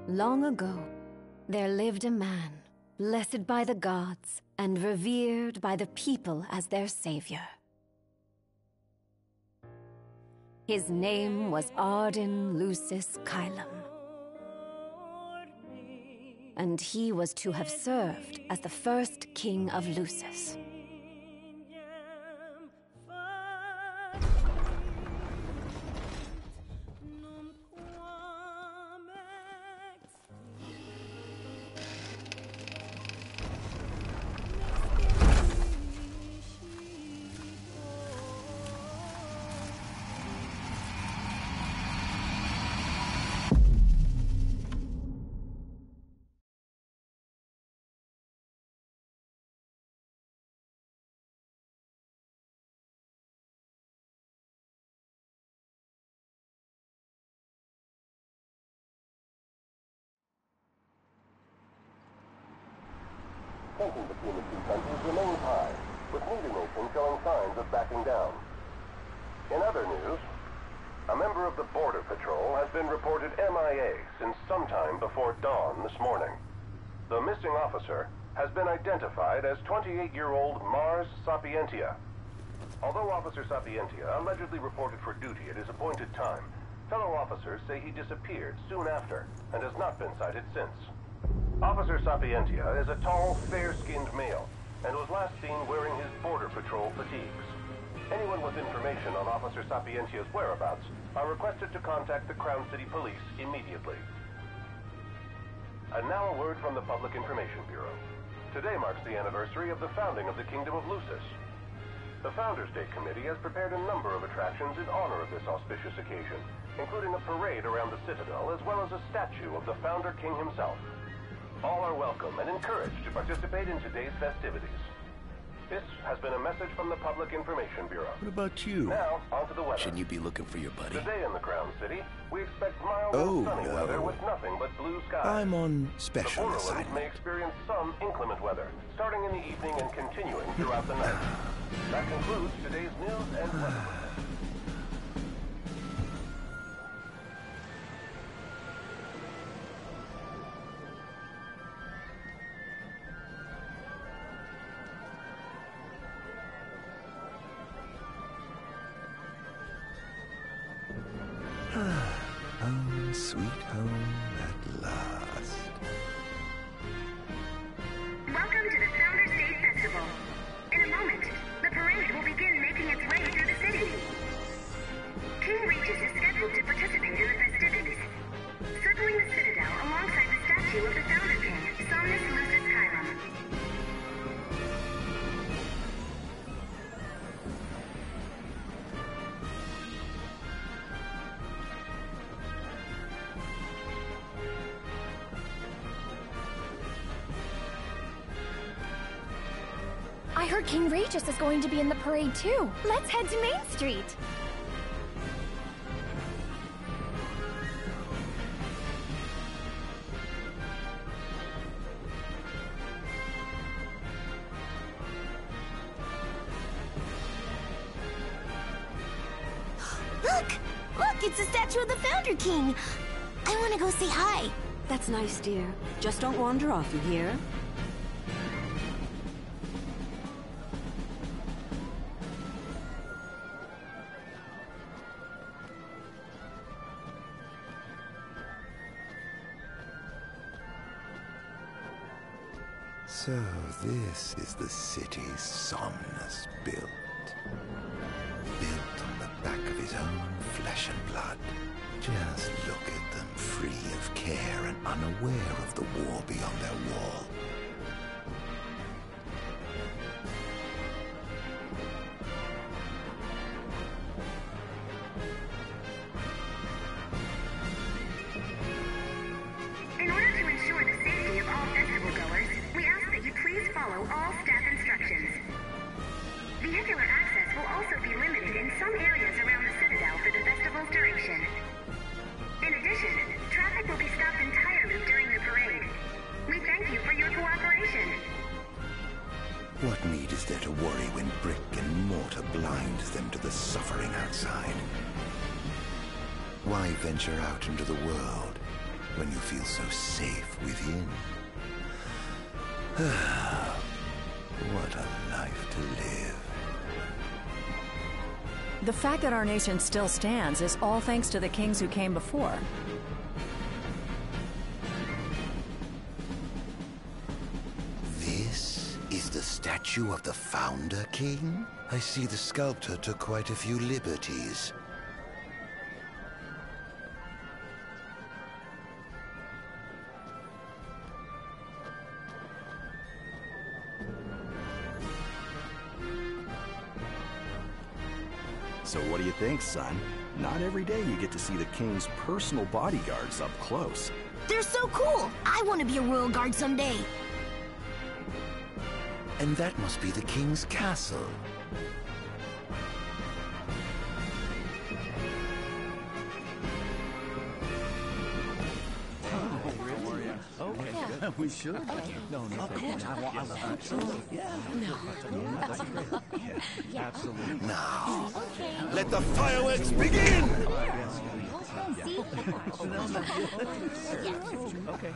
Long ago, there lived a man, blessed by the gods and revered by the people as their savior. His name was Ardyn Lucis Kylum, and he was to have served as the first king of Lucis. Tension between the two countries remains high, with neither nation showing signs of backing down. In other news, a member of the Border Patrol has been reported MIA since sometime before dawn this morning. The missing officer has been identified as 28-year-old Mars Sapientia. Although Officer Sapientia allegedly reported for duty at his appointed time, fellow officers say he disappeared soon after and has not been sighted since. Officer Sapientia is a tall, fair-skinned male and was last seen wearing his Border Patrol fatigues. Anyone with information on Officer Sapientia's whereabouts are requested to contact the Crown City Police immediately. And now a word from the Public Information Bureau. Today marks the anniversary of the founding of the Kingdom of Lucis. The Founders Day Committee has prepared a number of attractions in honor of this auspicious occasion, including a parade around the Citadel as well as a statue of the Founder King himself. All are welcome and encouraged to participate in today's festivities. This has been a message from the Public Information Bureau. What about you? Now, on to the weather. Shouldn't you be looking for your buddy? Today in the Crown City, we expect mild and sunny weather with nothing but blue skies. I'm on special the assignment. may experience some inclement weather, starting in the evening and continuing throughout the night. That concludes today's news and weather. Home, sweet home at last. Welcome to the Founders Day Festival. In a moment, the parade will begin making its way through the city. King Regis is scheduled to participate in the festivities, circling the Citadel alongside the statue of the Founder King, Somnus Lucis Kylum. I heard King Regis is going to be in the parade too. Let's head to Main Street. Look, it's the statue of the Founder King. I want to go say hi. That's nice, dear. Just don't wander off, you hear? So this is the city Somnus built. Built on the back of his own flesh and blood. Just look at them, free of care and unaware of the war beyond their wall. In order to ensure the safety of all festival goers, we ask that you please follow all staff instructions. Vehicular access will also be limited in some areas around the Citadel for the festival's duration. In addition, traffic will be stopped entirely during the parade. We thank you for your cooperation. What need is there to worry when brick and mortar blinds them to the suffering outside? Why venture out into the world when you feel so safe within. What a life to live. The fact that our nation still stands is all thanks to the kings who came before. This is the statue of the Founder King? I see the sculptor took quite a few liberties. So what do you think, son? Not every day you get to see the king's personal bodyguards up close. They're so cool! I want to be a royal guard someday. And that must be the king's castle. We should. No, of course. Absolutely. Yeah. No. Absolutely. Now, let the fireworks begin! Okay.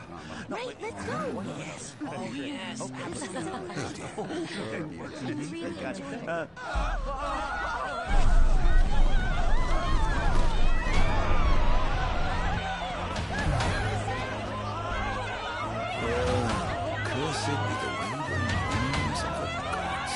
Right, let's go. Yes. Oh, yes. Cursed be the wavering wings of the gods.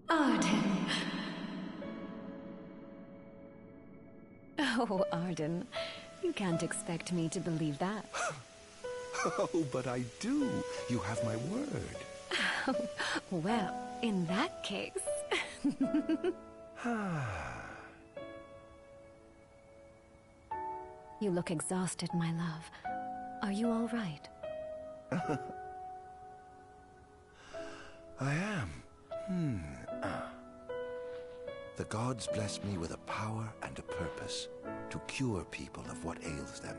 Ardyn. Oh, Ardyn. You can't expect me to believe that. Oh, but I do. You have my word. Well, in that case... You look exhausted, my love. Are you all right? I am. The gods blessed me with a power and a purpose to cure people of what ails them.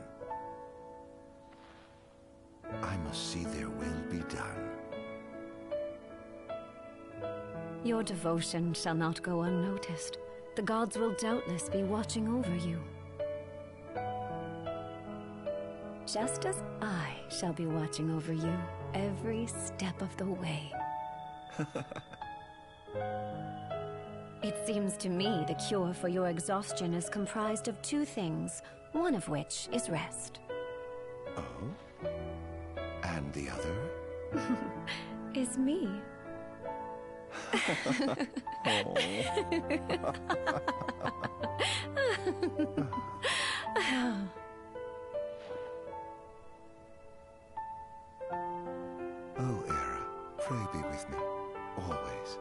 I must see their will be done. Your devotion shall not go unnoticed. The gods will doubtless be watching over you. Just as I shall be watching over you every step of the way. It seems to me the cure for your exhaustion is comprised of two things, one of which is rest. Oh? And the other? Is me. Oh, Era, pray be with me, always.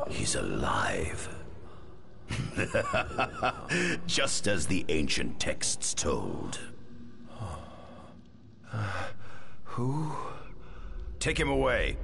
He's alive. Just as the ancient texts told. Who? Take him away.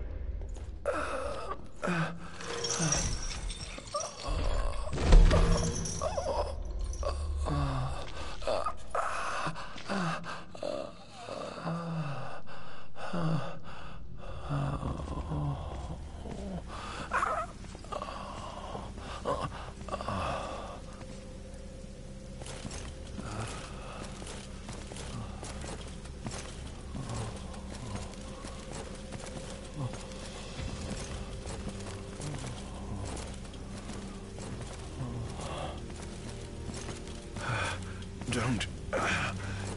Don't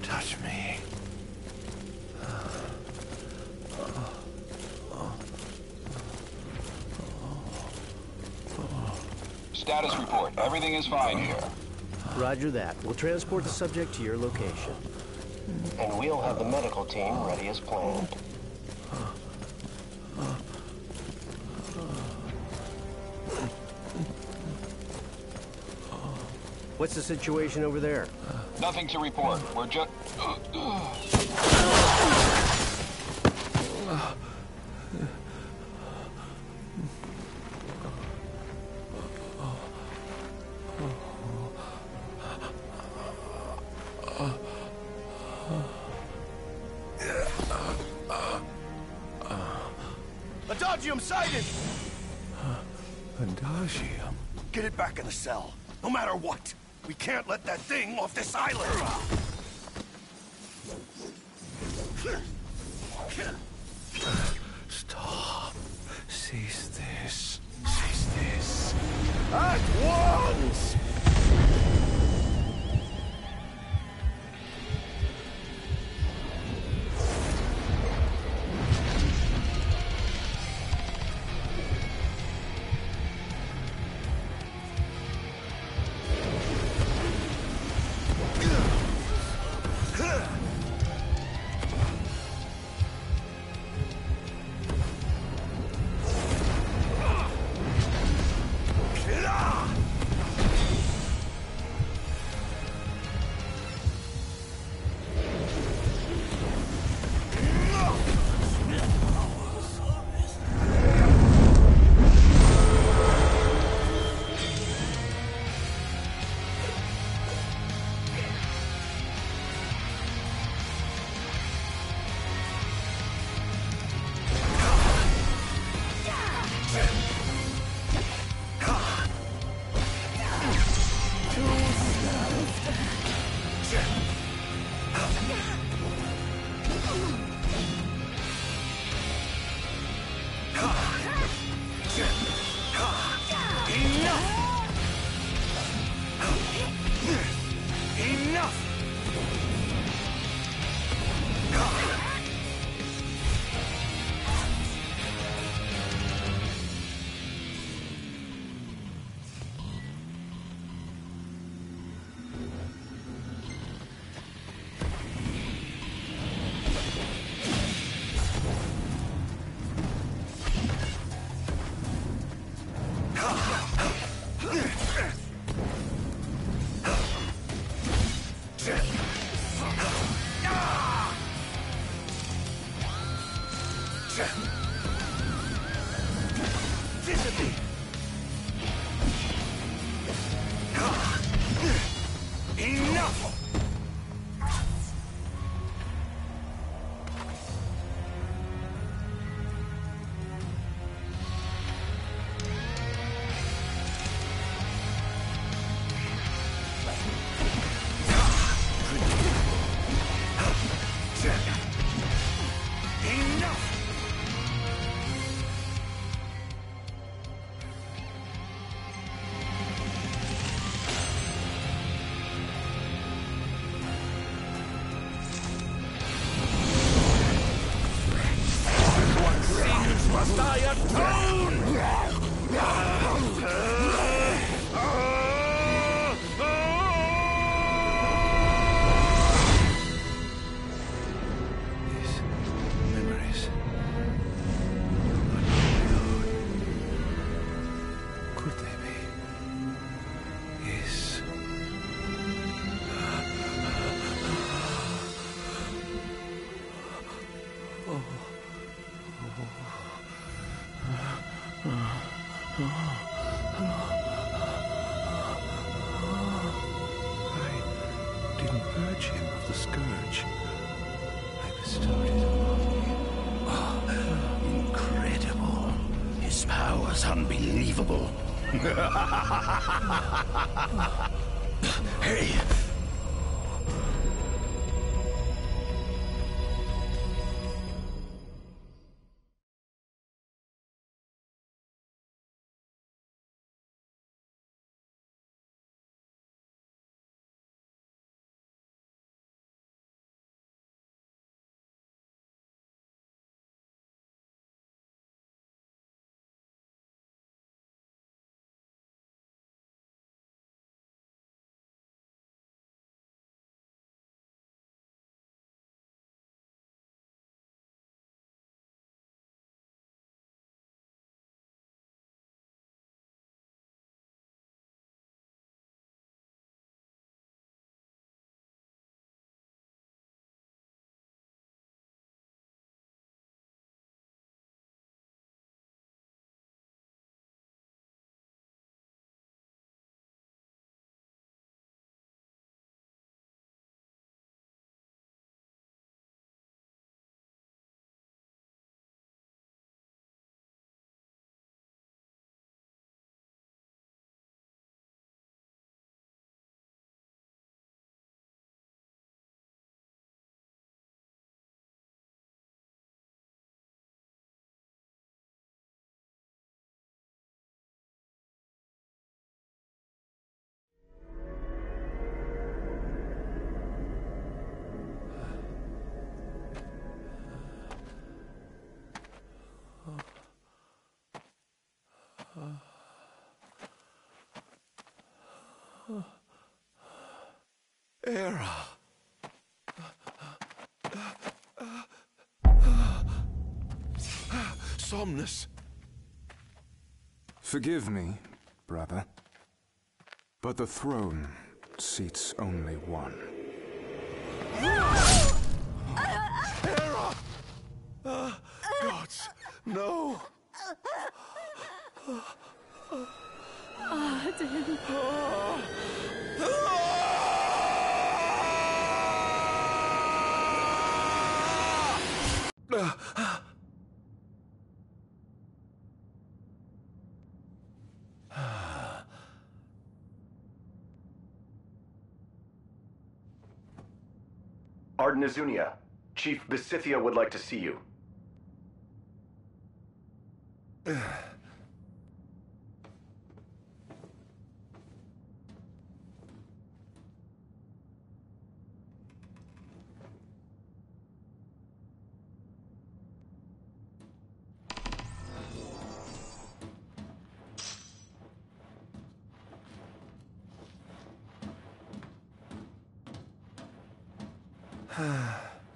touch me. Status report. Everything is fine here. Roger that. We'll transport the subject to your location. And we'll have the medical team ready as planned. What's the situation over there? Nothing to report. We're just... Adagium sighted! Adagium? Get it back in the cell, no matter what. We can't let that thing off this island! Stop. Cease this. Cease this. At once! I didn't purge him of the scourge. I bestowed it upon him. Oh, incredible. His power's unbelievable. Hey! Era. Somnus. Forgive me, brother, but the throne seats only one. Era! Gods, no! Ardyn. Ardyn Azunia, Chief Besithia would like to see you.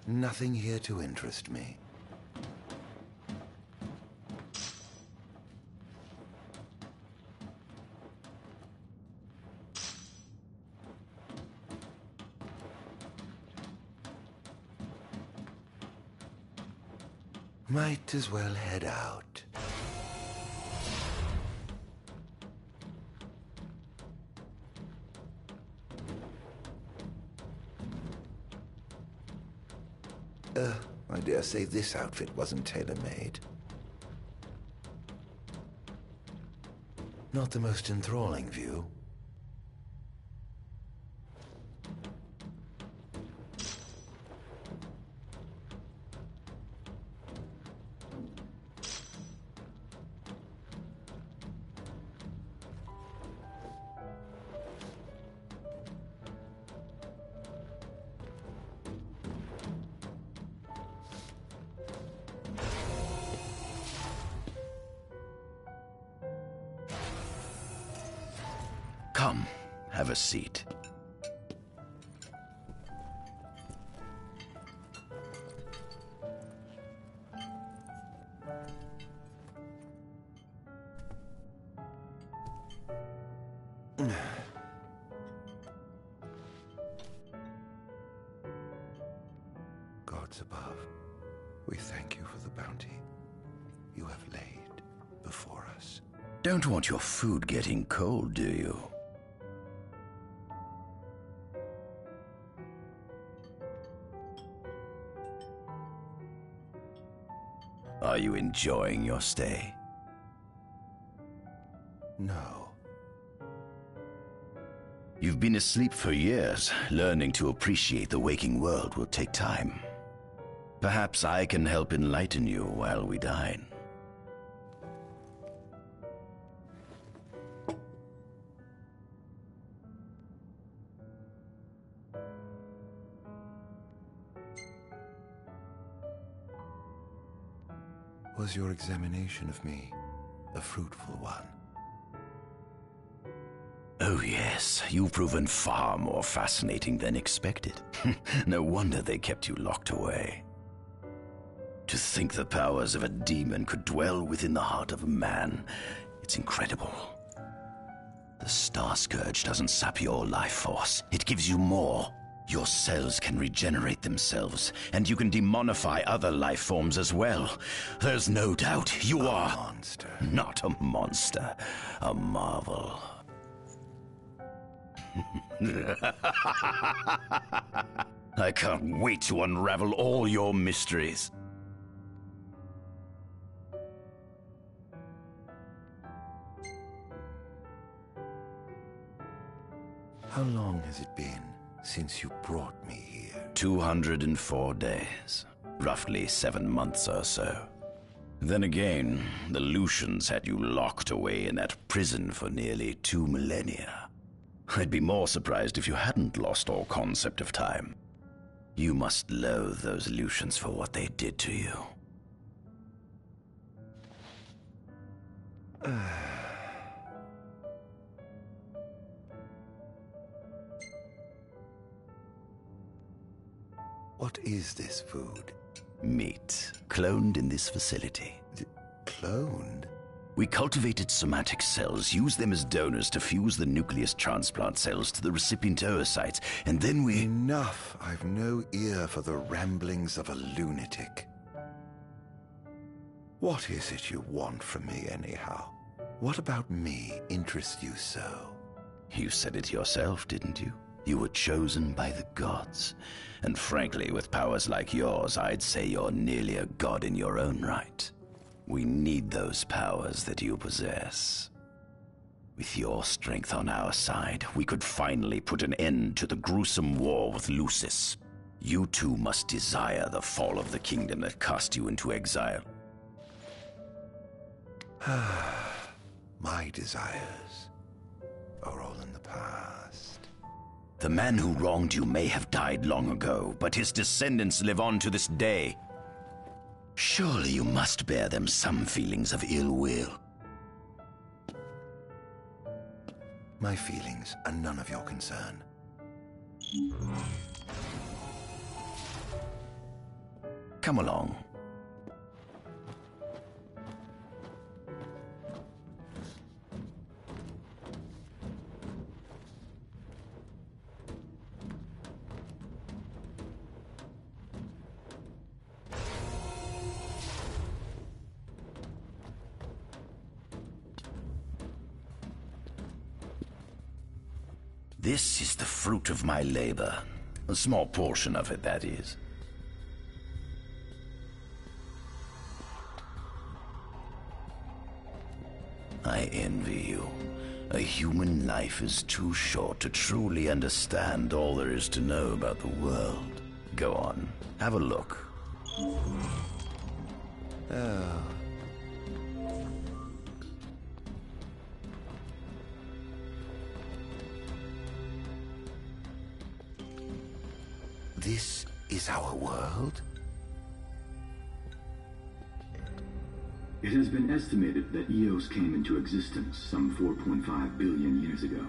Nothing here to interest me. Might as well head out. I dare say this outfit wasn't tailor-made. Not the most enthralling view. Come, have a seat. Gods above, We thank you for the bounty you have laid before us. Don't want your food getting cold, do you? Are you enjoying your stay? No. You've been asleep for years. Learning to appreciate the waking world will take time. Perhaps I can help enlighten you while we dine. Was your examination of me a fruitful one? Oh yes, you've proven far more fascinating than expected. No wonder they kept you locked away. To think the powers of a demon could dwell within the heart of a man, it's incredible. The Star Scourge doesn't sap your life force, it gives you more. Your cells can regenerate themselves, and you can demonify other life forms as well. There's no doubt you are... A monster. Not a monster, a marvel. I can't wait to unravel all your mysteries. How long has it been since you brought me here? 204 days. Roughly 7 months or so. Then again, the Lucians had you locked away in that prison for nearly 2 millennia. I'd be more surprised if you hadn't lost all concept of time. You must loathe those Lucians for what they did to you. What is this food? Meat, cloned in this facility. Cloned? We cultivated somatic cells, used them as donors to fuse the nucleus transplant cells to the recipient oocytes, and then we... Enough! I've no ear for the ramblings of a lunatic. What is it you want from me, anyhow? What about me interests you so? You said it yourself, didn't you? You were chosen by the gods. And frankly, with powers like yours, I'd say you're nearly a god in your own right. We need those powers that you possess. With your strength on our side, we could finally put an end to the gruesome war with Lucis. You too must desire the fall of the kingdom that cast you into exile. My desires are all in the past. The man who wronged you may have died long ago, but his descendants live on to this day. Surely you must bear them some feelings of ill will. My feelings are none of your concern. Come along. This is the fruit of my labor. A small portion of it, that is. I envy you. A human life is too short to truly understand all there is to know about the world. Go on, have a look. Oh. This is our world? It has been estimated that Eos came into existence some 4.5 billion years ago.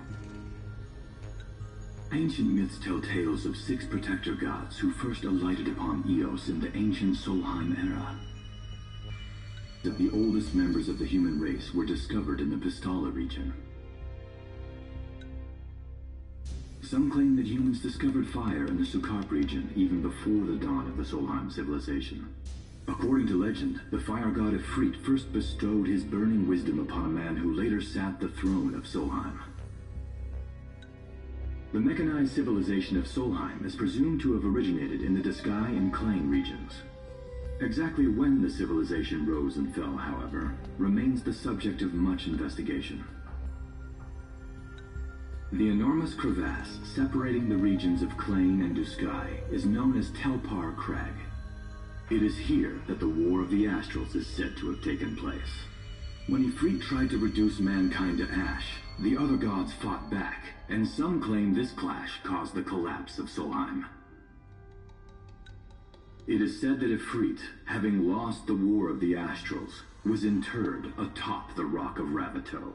Ancient myths tell tales of 6 protector gods who first alighted upon Eos in the ancient Solheim era. That the oldest members of the human race were discovered in the Pistala region. Some claim that humans discovered fire in the Sukarp region even before the dawn of the Solheim civilization. According to legend, the fire god Ifrit first bestowed his burning wisdom upon a man who later sat the throne of Solheim. The mechanized civilization of Solheim is presumed to have originated in the Disgaea and Klain regions. Exactly when the civilization rose and fell, however, remains the subject of much investigation. The enormous crevasse separating the regions of Klain and Disgaea is known as Telpar Crag. It is here that the War of the Astrals is said to have taken place. When Ifrit tried to reduce mankind to ash, the other gods fought back, and some claim this clash caused the collapse of Solheim. It is said that Ifrit, having lost the War of the Astrals, was interred atop the Rock of Ravito.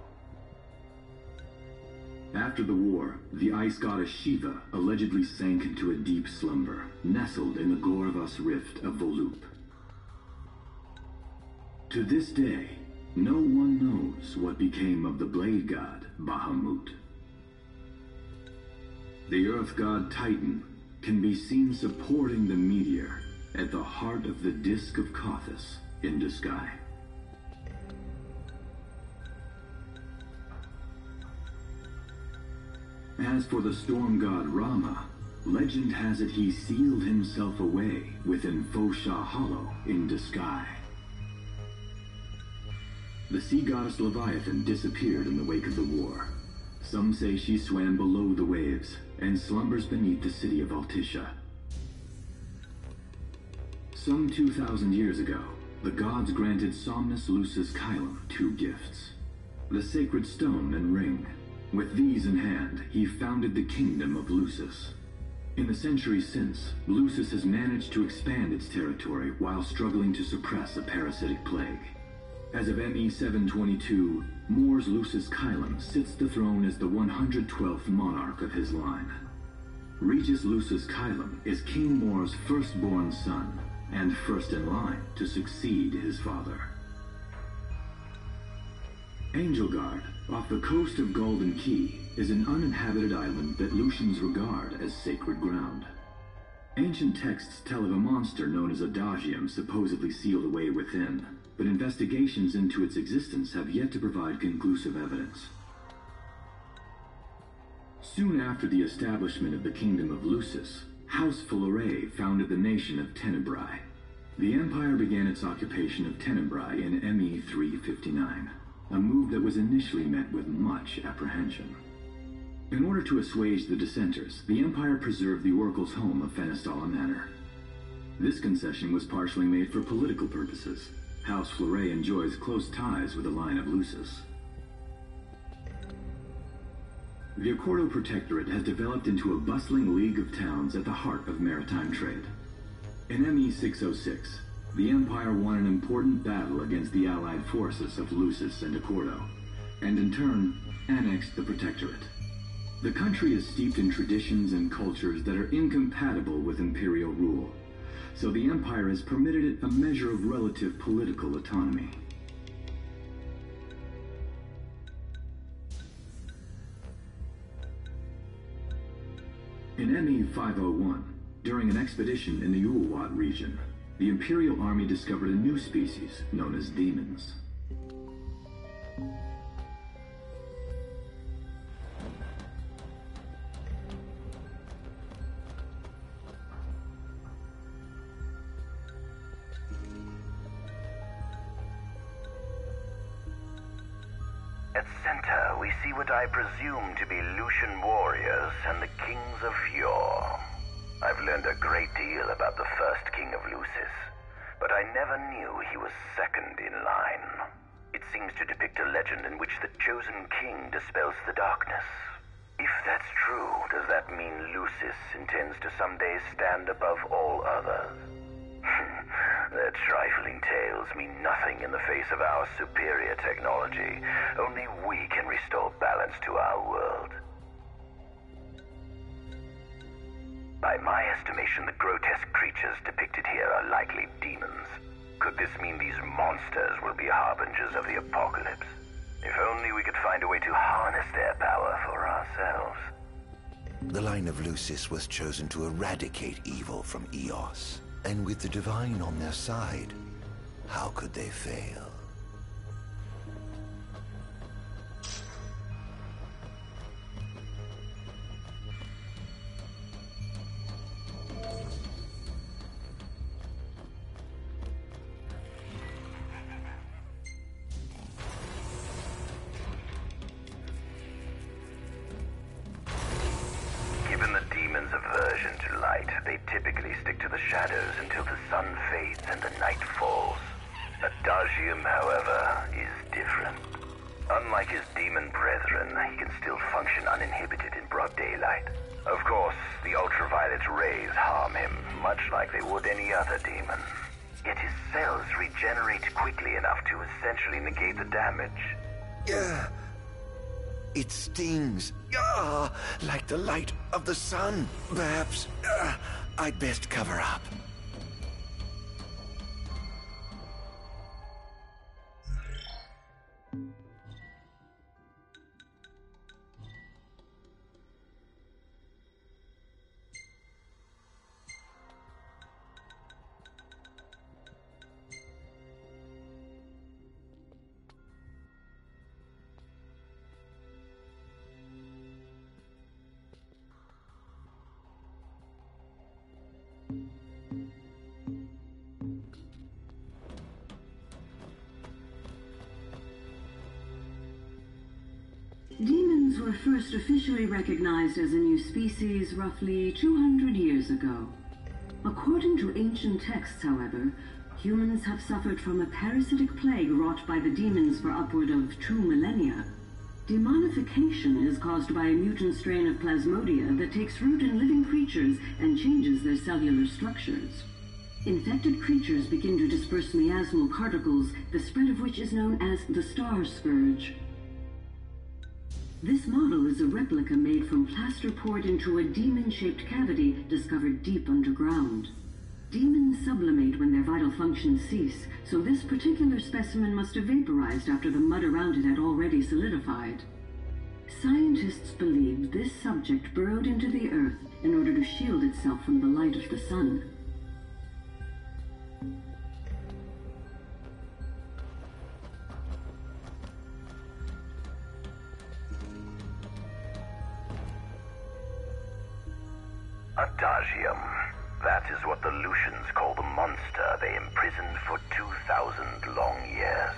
After the war, the ice goddess Shiva allegedly sank into a deep slumber, nestled in the Gorvas Rift of Volúp. To this day, no one knows what became of the blade god Bahamut. The earth god Titan can be seen supporting the meteor at the heart of the Disk of Kothis in Disgaea. As for the storm god Rama, legend has it he sealed himself away within Fosha Hollow in Disgaea. The sea goddess Leviathan disappeared in the wake of the war. Some say she swam below the waves and slumbers beneath the city of Altisha. Some 2,000 years ago, the gods granted Somnus Lucis Caelum 2 gifts: the sacred stone and ring. With these in hand, he founded the kingdom of Lucis. In the centuries since, Lucis has managed to expand its territory while struggling to suppress a parasitic plague. As of ME 722, Mor's Lucis Caelum sits the throne as the 112th monarch of his line. Regis Lucis Caelum is King Mor's firstborn son, and first in line to succeed his father. Angelgard, off the coast of Golden Key, is an uninhabited island that Lucians regard as sacred ground. Ancient texts tell of a monster known as Adagium supposedly sealed away within, but investigations into its existence have yet to provide conclusive evidence. Soon after the establishment of the Kingdom of Lucis, House Fulare founded the nation of Tenebrae. The Empire began its occupation of Tenebrae in ME 359, a move that was initially met with much apprehension. In order to assuage the dissenters, the Empire preserved the Oracle's home of Fenestala Manor. This concession was partially made for political purposes. House Fulare enjoys close ties with the line of Lucis. The Accordo Protectorate has developed into a bustling league of towns at the heart of maritime trade. In ME 606, the Empire won an important battle against the allied forces of Lucis and Accordo, and in turn, annexed the Protectorate. The country is steeped in traditions and cultures that are incompatible with imperial rule, so the Empire has permitted it a measure of relative political autonomy. In ME 501, during an expedition in the Ulwat region, the Imperial Army discovered a new species known as demons. At center, we see what I presume to be Lucian warriors and the kings of yore. I've learned a great deal about the first king of Lucis, but I never knew he was second in line. It seems to depict a legend in which the chosen king dispels the darkness. If that's true, does that mean Lucis intends to someday stand above all others? Their trifling tales mean nothing in the face of our superior technology. Only we can restore balance to our world. By my estimation, the grotesque creatures depicted here are likely demons. Could this mean these monsters will be harbingers of the apocalypse? If only we could find a way to harness their power for ourselves. The line of Lucis was chosen to eradicate evil from Eos. And with the divine on their side, how could they fail? Given the demon's aversion to light, they typically stick to the shadows until the sun fades and the night falls. Adagium, however, is different. Unlike his demon brethren, he can still function uninhibited in broad daylight. Of course, the ultraviolet rays harm him, much like they would any other demon. Yet his cells regenerate quickly enough to essentially negate the damage. It stings. Like the light of the sun. Perhaps I'd best cover up. Demons were first officially recognized as a new species roughly 200 years ago. According to ancient texts, however, humans have suffered from a parasitic plague wrought by the demons for upward of 2 millennia. Demonification is caused by a mutant strain of plasmodia that takes root in living creatures and changes their cellular structures. Infected creatures begin to disperse miasmal particles, the spread of which is known as the star scourge. This model is a replica made from plaster poured into a demon-shaped cavity discovered deep underground. Demons sublimate when their vital functions cease, so this particular specimen must have vaporized after the mud around it had already solidified. Scientists believed this subject burrowed into the earth in order to shield itself from the light of the sun. Adagium. That is what the Lucians call the monster they imprisoned for 2,000 long years.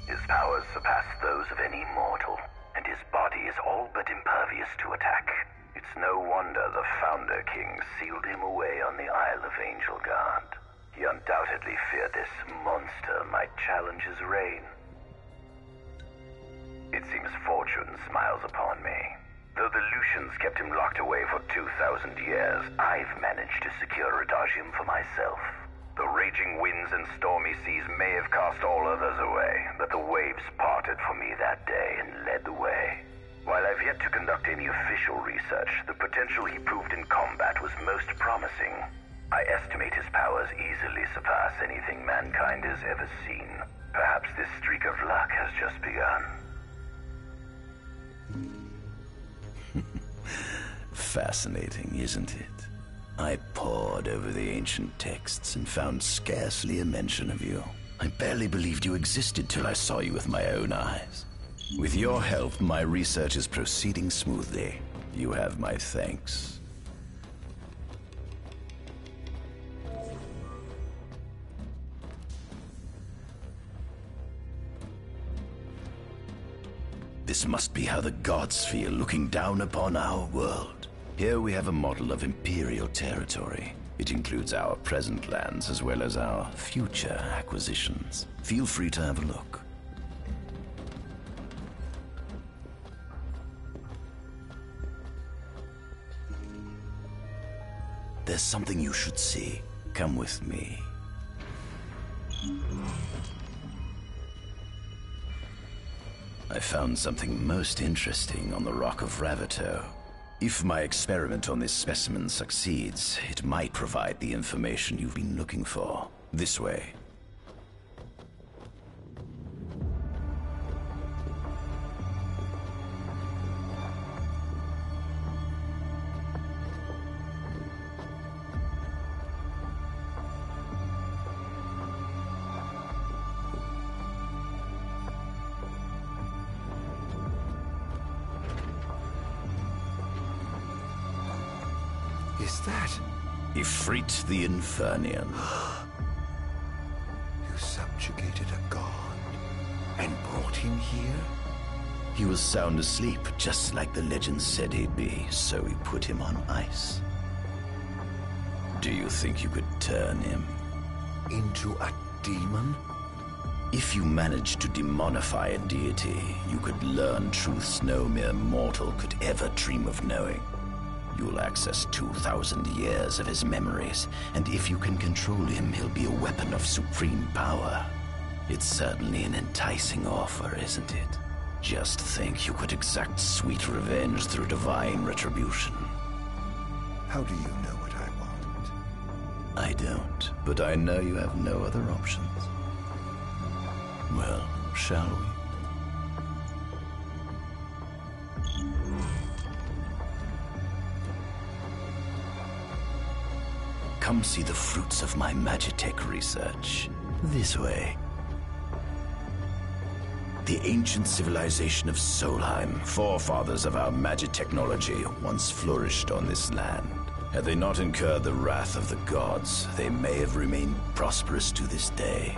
His powers surpass those of any mortal, and his body is all but impervious to attack. It's no wonder the Founder King sealed him away on the Isle of Angel Guard. He undoubtedly feared this monster might challenge his reign. It seems fortune smiles upon me. Though the Lucians kept him locked away for 2,000 years, I've managed to secure Adagium for myself. The raging winds and stormy seas may have cast all others away, but the waves parted for me that day and led the way. While I've yet to conduct any official research, the potential he proved in combat was most promising. I estimate his powers easily surpass anything mankind has ever seen. Perhaps this streak of luck has just begun. Fascinating, isn't it? I pored over the ancient texts and found scarcely a mention of you. I barely believed you existed till I saw you with my own eyes. With your help, my research is proceeding smoothly. You have my thanks. This must be how the gods feel looking down upon our world. Here we have a model of imperial territory. It includes our present lands as well as our future acquisitions. Feel free to have a look. There's something you should see. Come with me. I found something most interesting on the Rock of Ravito. If my experiment on this specimen succeeds, it might provide the information you've been looking for. This way. is that? Ifrit the Infernian. You subjugated a god and brought him here? He was sound asleep, just like the legend said he'd be, so we put him on ice. Do you think you could turn him into a demon? If you managed to demonify a deity, you could learn truths no mere mortal could ever dream of knowing. You'll access 2,000 years of his memories, and if you can control him, he'll be a weapon of supreme power. It's certainly an enticing offer, isn't it? Just think you could exact sweet revenge through divine retribution. How do you know what I want? I don't, but I know you have no other options. Well, shall we? Come see the fruits of my Magitech research. This way. The ancient civilization of Solheim, forefathers of our magic technology, once flourished on this land. Had they not incurred the wrath of the gods, they may have remained prosperous to this day.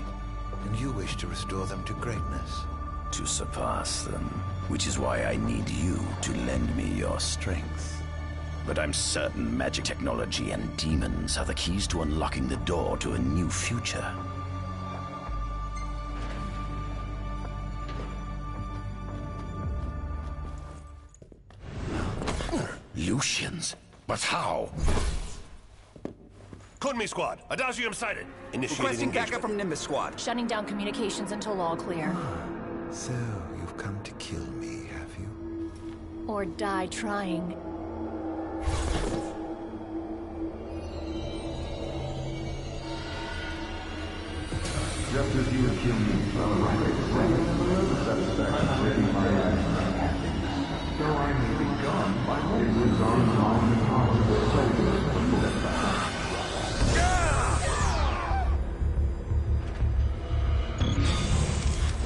And you wish to restore them to greatness? To surpass them, which is why I need you to lend me your strength. But I'm certain magic technology and demons are the keys to unlocking the door to a new future. Lucians? But how? Kunmi Squad, Adagium sighted. Initiating Requesting engagement. backup from Nimbus Squad. Shutting down communications until all clear. So, you've come to kill me, have you? Or die trying. Just as you killed me from a record satisfaction ready my eyes. So I may be gone by it was on the possible pleasure.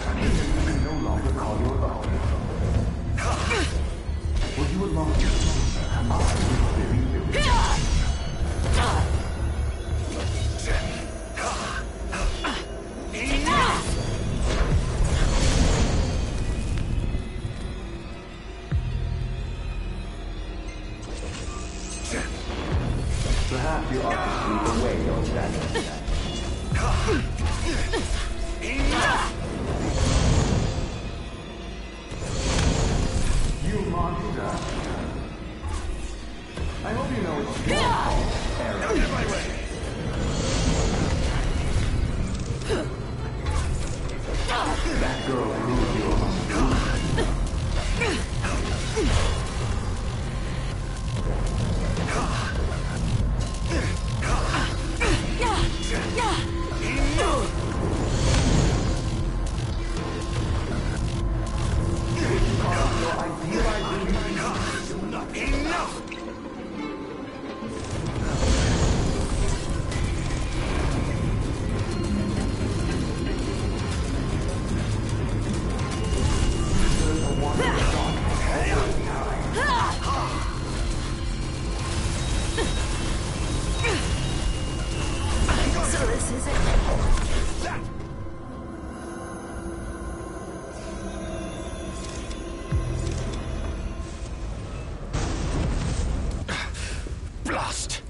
I no longer call your own. Will you allow me perhaps you ought to sleep away your sadness. You monster. I hope you know it's your fault, Aaron. Get my way. That girl proved you Enough! So this is it. Blast!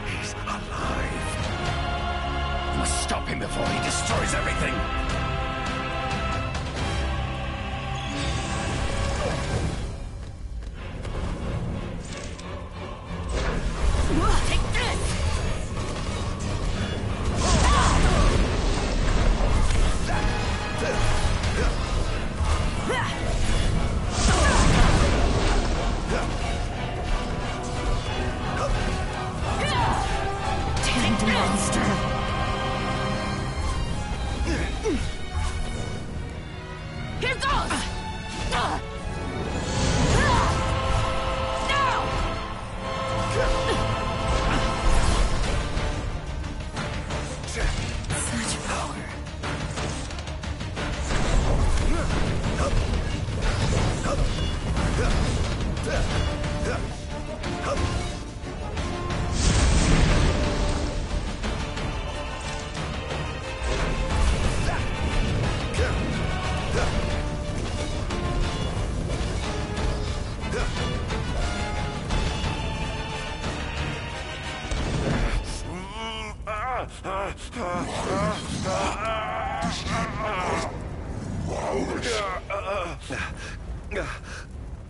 He's alive. You must stop him before he destroys everything! Take this! Damned monster! Here goes!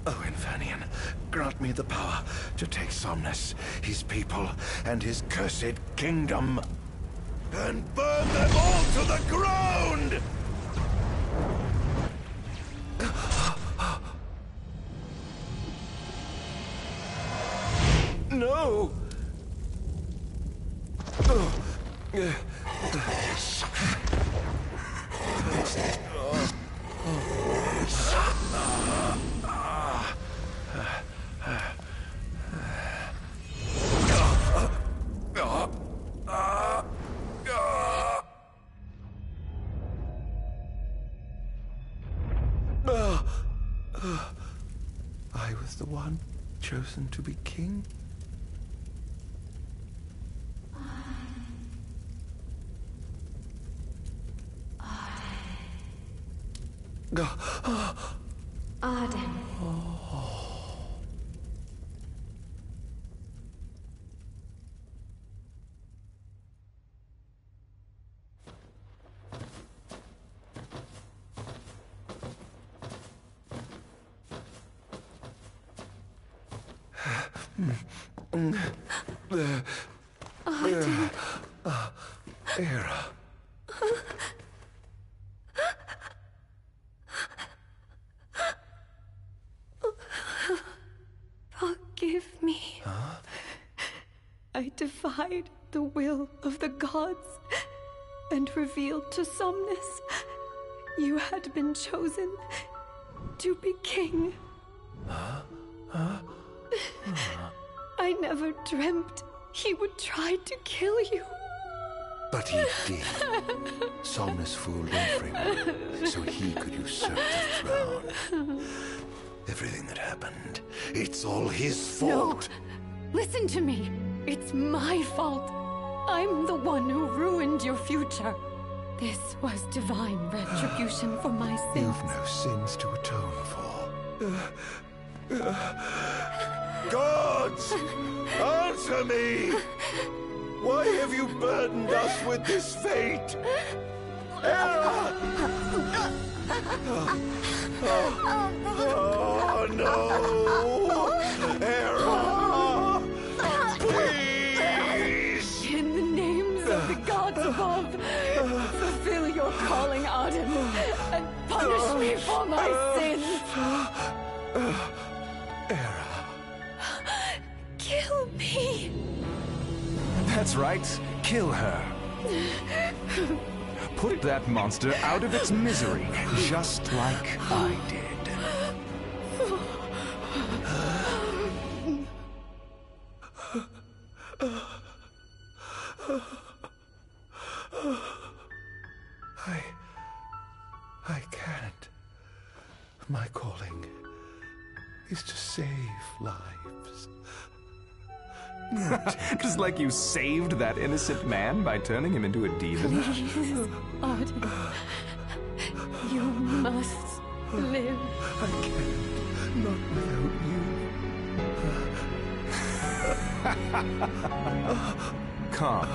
Oh, Infernian, grant me the power to take Somnus, his people, and his cursed kingdom, and burn them all to the ground! No! I was the one chosen to be king? Ardyn. Ardyn. Era. Forgive me. I defied the will of the gods and revealed to Somnus you had been chosen to be king. I never dreamt he would try to kill you. But he did. Somnus fooled everyone so he could usurp the throne. Everything that happened, it's all his fault. No, listen to me. It's my fault. I'm the one who ruined your future. This was divine retribution for my sins. You've no sins to atone for. Gods! Answer me! Why have you burdened us with this fate? Era! Oh no! Era! Please! In the names of the gods above, fulfill your calling, Ardyn, and punish me for my sins! Era. Kill me! That's right. Kill her. Put that monster out of its misery, just like I did. I can't. My calling is to save lives. Just like you saved that innocent man by turning him into a demon. Please, Ardyn. You must live. I can't. Not without you. Come.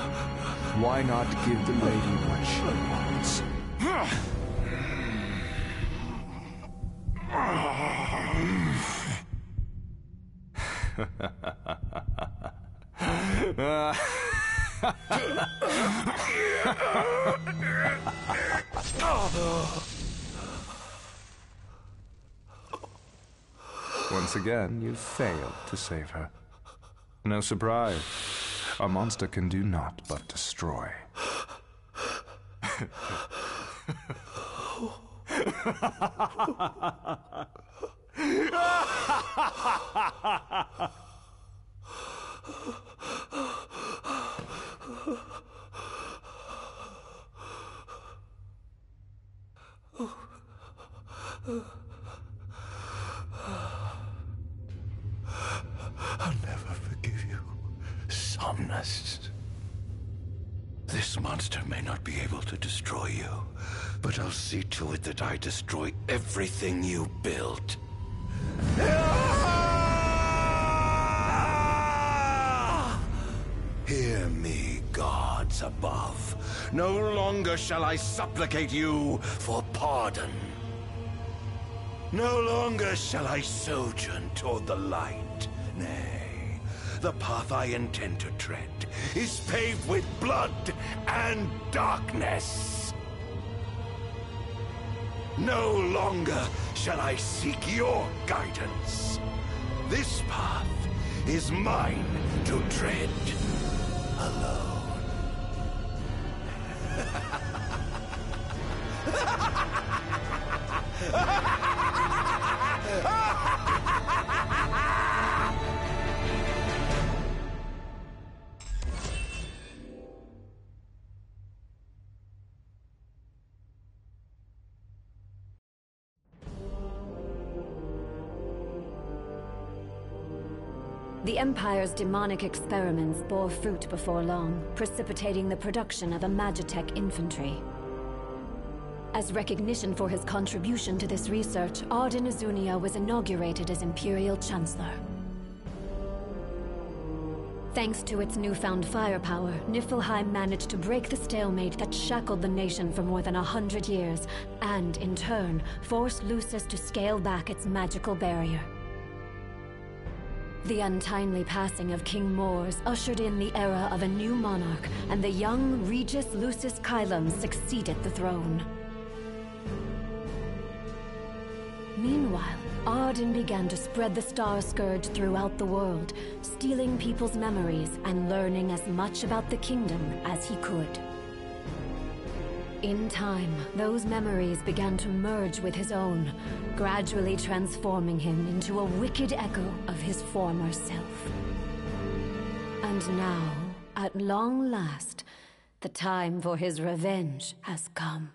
Why not give the lady what she wants? Once again, you failed to save her. No surprise. A monster can do naught but destroy. I'll never forgive you, Somnus. This monster may not be able to destroy you, but I'll see to it that I destroy everything you built. Hear me, God. gods above, no longer shall I supplicate you for pardon. No longer shall I sojourn toward the light. Nay, the path I intend to tread is paved with blood and darkness. No longer shall I seek your guidance. This path is mine to tread alone. The Empire's demonic experiments bore fruit before long, precipitating the production of a Magitech infantry. As recognition for his contribution to this research, Ardyn Azunia was inaugurated as Imperial Chancellor. Thanks to its newfound firepower, Niflheim managed to break the stalemate that shackled the nation for more than 100 years, and, in turn, forced Lucis to scale back its magical barrier. The untimely passing of King Mors ushered in the era of a new monarch, and the young Regis Lucis Kylum succeeded the throne. Meanwhile, Ardyn began to spread the Star Scourge throughout the world, stealing people's memories and learning as much about the kingdom as he could. In time, those memories began to merge with his own, gradually transforming him into a wicked echo of his former self. And now, at long last, the time for his revenge has come.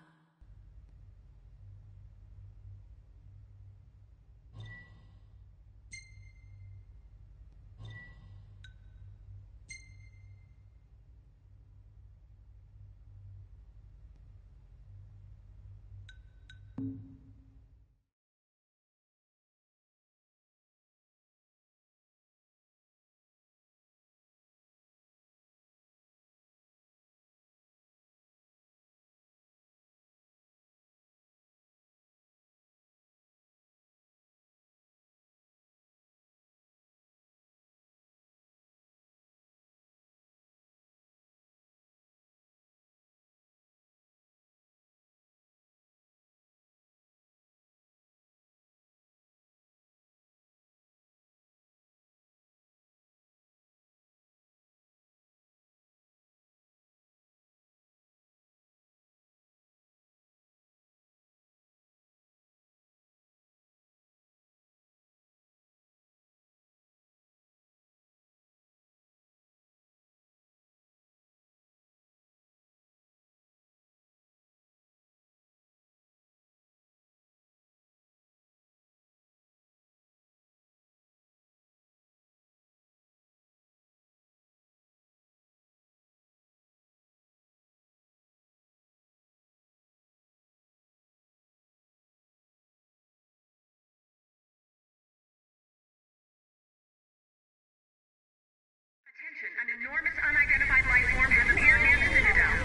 An enormous unidentified life form has appeared near the Citadel.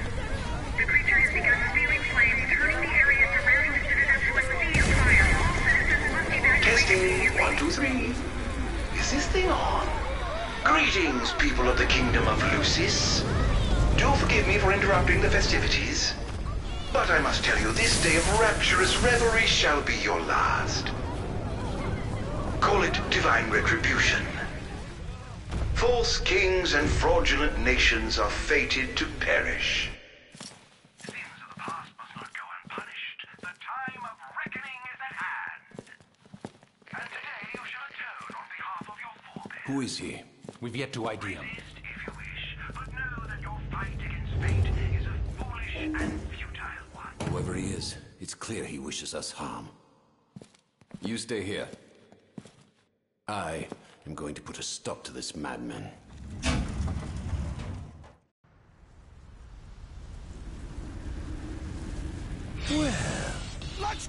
The creature has begun spewing flames, turning the area surrounding the Citadel to a sea of fire. All citizens must evacuate. Testing, 1, 2, 3. Is this thing on? Greetings, people of the Kingdom of Lucis. Do forgive me for interrupting the festivities, but I must tell you, this day of rapturous revelry shall be your last. Call it divine retribution. False kings and fraudulent nations are fated to perish. The sins of the past must not go unpunished. The time of reckoning is at hand. And today you shall atone on behalf of your forebears. Who is he? We've yet to ID him. Resist if you wish, but know that your fight against fate is a foolish and futile one. Whoever he is, it's clear he wishes us harm. You stay here. I am going to put a stop to this madman. Well,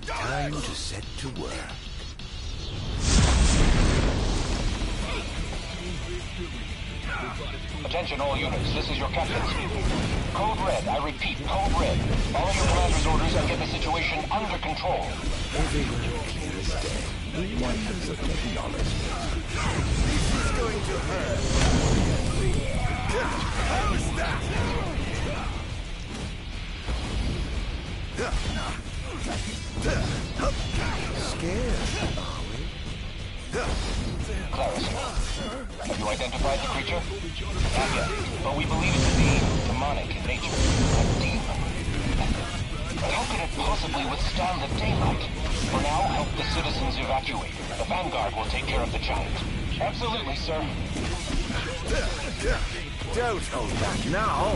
time to set to work. Attention all units, this is your captain speaking. Code Red, I repeat, Code Red. Follow your commander's orders and get the situation under control. Everywhere clear as day. The wonders of technology. This is going to hurt. How's that? Scared, are we? Clarissa, have you identified the creature? Not yet, but we believe it to be demonic in nature. A demon. But how could it possibly withstand the daylight? For now, help the citizens evacuate. The Vanguard will take care of the giant. Absolutely, sir. Don't hold back now.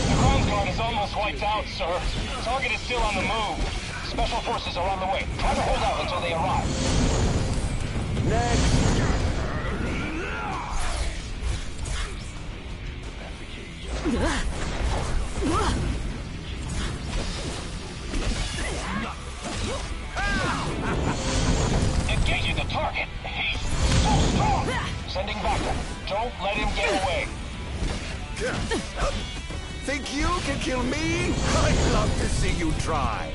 The Crown Guard is almost wiped out, sir. Target is still on the move. Special forces are on the way. Try to hold out until they arrive. Next. Engaging the target. He's so strong. Sending backup. Don't let him get away. Think you can kill me? I'd love to see you try.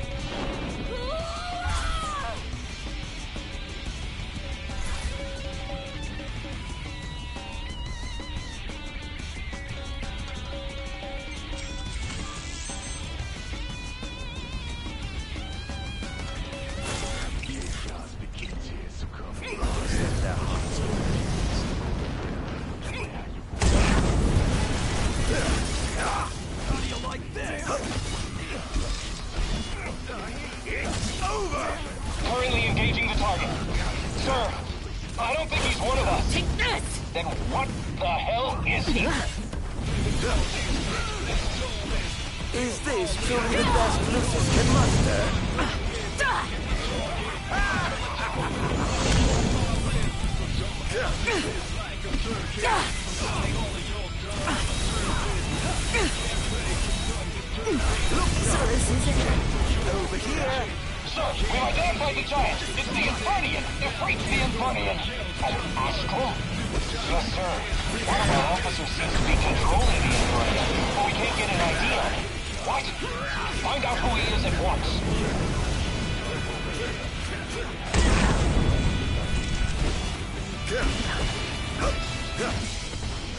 Currently engaging the target. Sir, I don't think he's one of us. Take this! Then what the hell is he? Is this truly the best Lucius can muster? Look, so this is it. Over here. Sir, we've identified the giant. It's the Infernian. Defeat the Infernian. An astral? Yes, sir. One of our officers seems to be controlling the Infernian, but we can't get an ID on him. What? Find out who he is at once.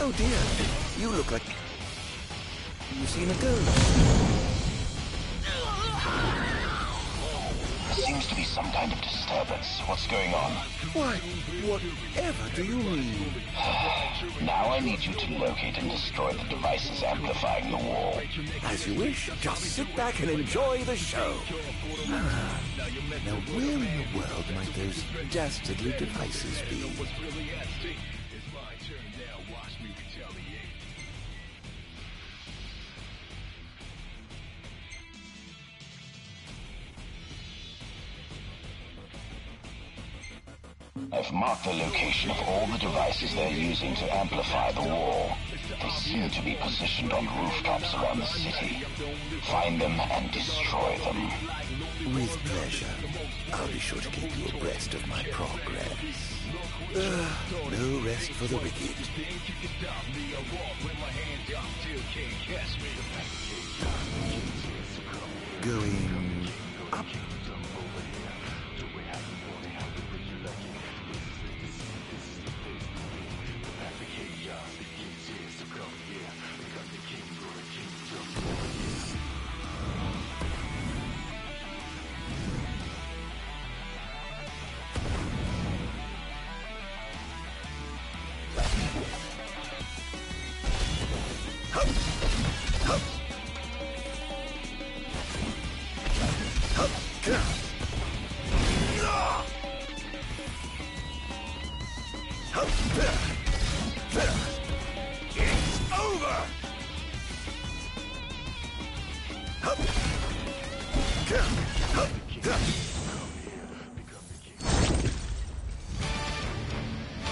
Oh dear, you look like you've seen a ghost. There seems to be some kind of disturbance. What's going on? Why, whatever do you mean? Now I need you to locate and destroy the devices amplifying the wall. As you wish, just sit back and enjoy the show. Now where in the world might those dastardly devices be? I've marked the location of all the devices they're using to amplify the wall. They seem to be positioned on rooftops around the city. Find them and destroy them. With pleasure. I'll be sure to keep you abreast of my progress. No rest for the wicked. Going up.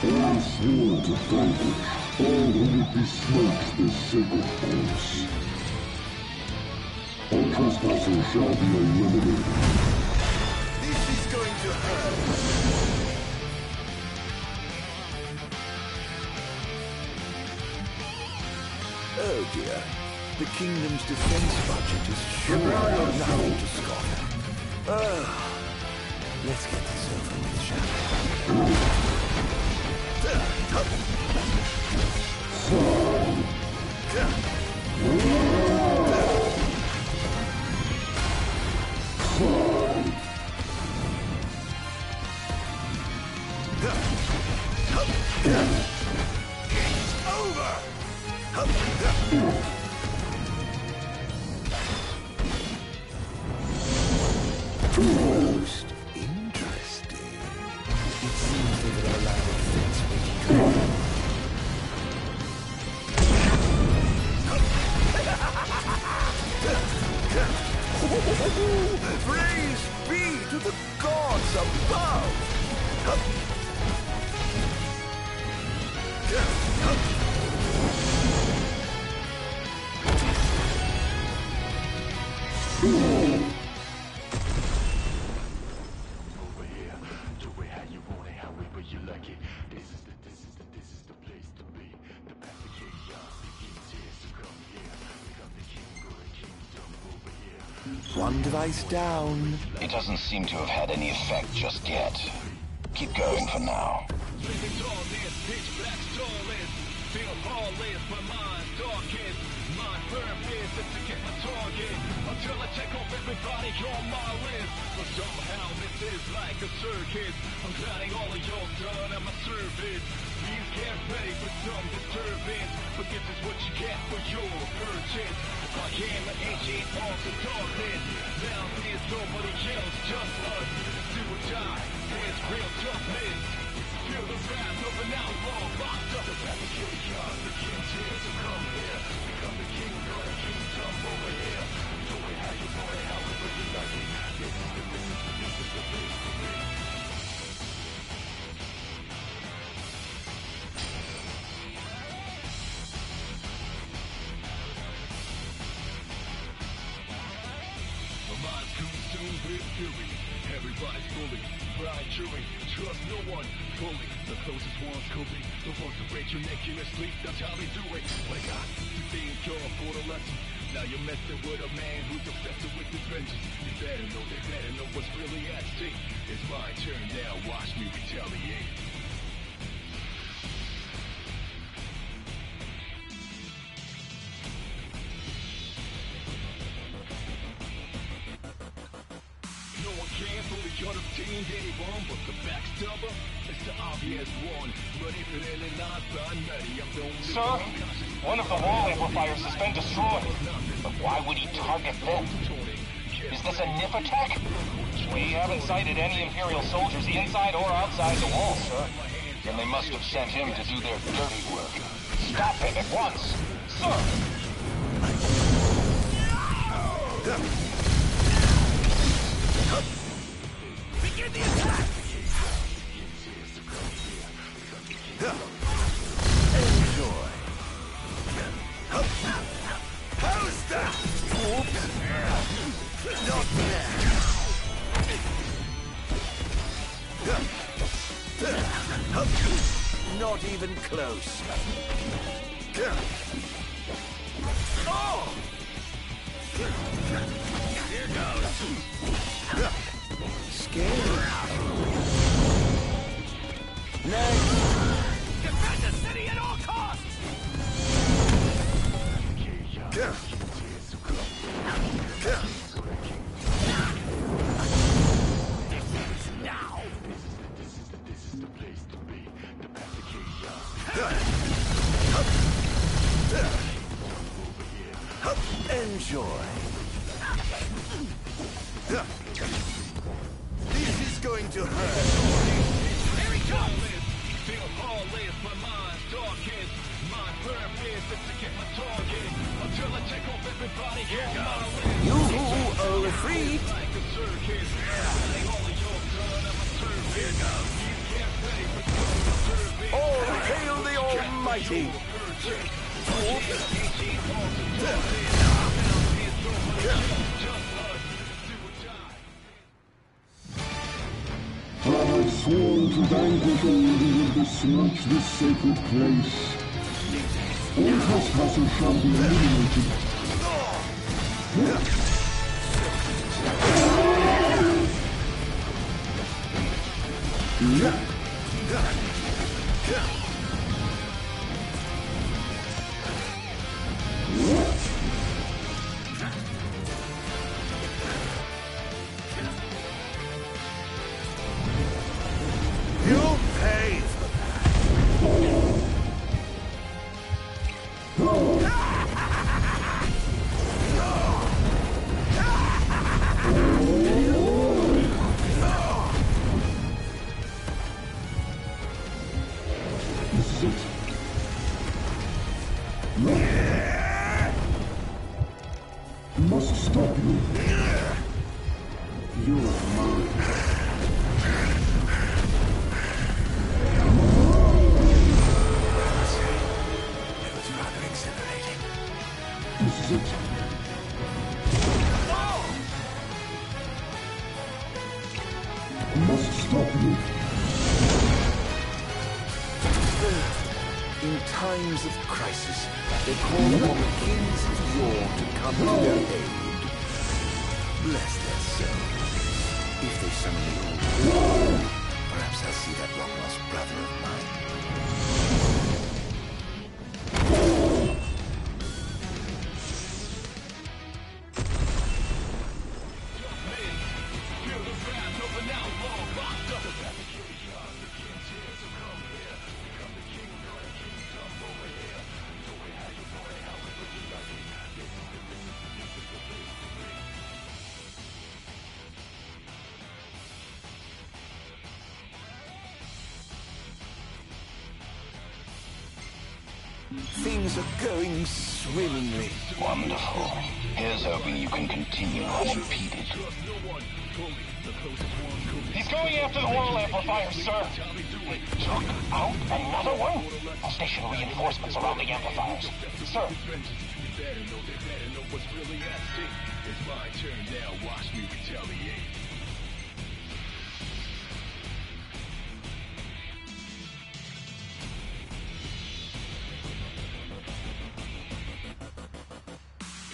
I swore to vanquish all who would besmirch this sacred force. All trespassers shall be eliminated. This is going to hurt. Oh dear. The kingdom's defense budget is sure nothing to scoff at. Oh, let's get this over with, shall It's over! Most interesting. It seems they will allow defense pretty Praise be to the gods above! One device down. It doesn't seem to have had any effect just yet. Keep going for now. Until I check off everybody on my list. But somehow this is like a circus. I'm gliding all of y'all done at my service. Please get ready for some disturbance. But this is what you get for your purchase. I am an agent of the darkness. Now there's nobody else, just us. Do or die, there's real toughness. Feel the wrath of an outlaw locked up. The chaos, the king's here to come here. Become the king of the kingdom over here. Do it how you want it, however you like it. This is the place to be. My mind's consumed with fury. Everybody's bullied, blind jury. Trust no one fully. The closest ones could be the ones that break your neck in your sleep. That's how they do it. Wake up to think you're for the lesson. Now you're messing with a man who's obsessed with his vengeance. You better know what's really at stake. It's my turn now, watch me retaliate. No one can fully understand anyone, but the backstabber is the obvious one. But if it ain't not by many, I'm the only Sir, one of the wall amplifiers has been destroyed. But why would he target them? Is this a NIF attack? We haven't sighted any Imperial soldiers inside or outside the wall, sir. Then they must have sent him to do their dirty work. Stop him at once, sir! Begin the attack! Enjoy. How's that? Oops. Not bad. Not even close. Oh! Here goes. Scary. Next. Defend the city at all costs! Now! This is the place to be. The path to chaos. Enjoy. This is going to hurt. Here he comes! Feel lawless, my mind's darkest. My purpose is to get my target. Until I check off everybody on my list. You are a freak. Like a circus. All of your done at my service. Here goes. All hail the Almighty. I have sworn to vanquish all who would besmirch this sacred place. All trespassers shall be eliminated. You'll pay for Must stop you. You are mine. It was rather exhilarating. This is it. Must stop you. In times of crisis, they call upon the kings of yore to come to their aid. Bless their souls. If they suddenly all perhaps I'll see that long-lost brother of mine. Things are going swimmingly. Wonderful. Here's hoping you can continue as repeated. He's going after the wall amplifier, sir. Took out another one? I'll station reinforcements around the amplifiers. Sir. It's my turn now, watch me retaliate.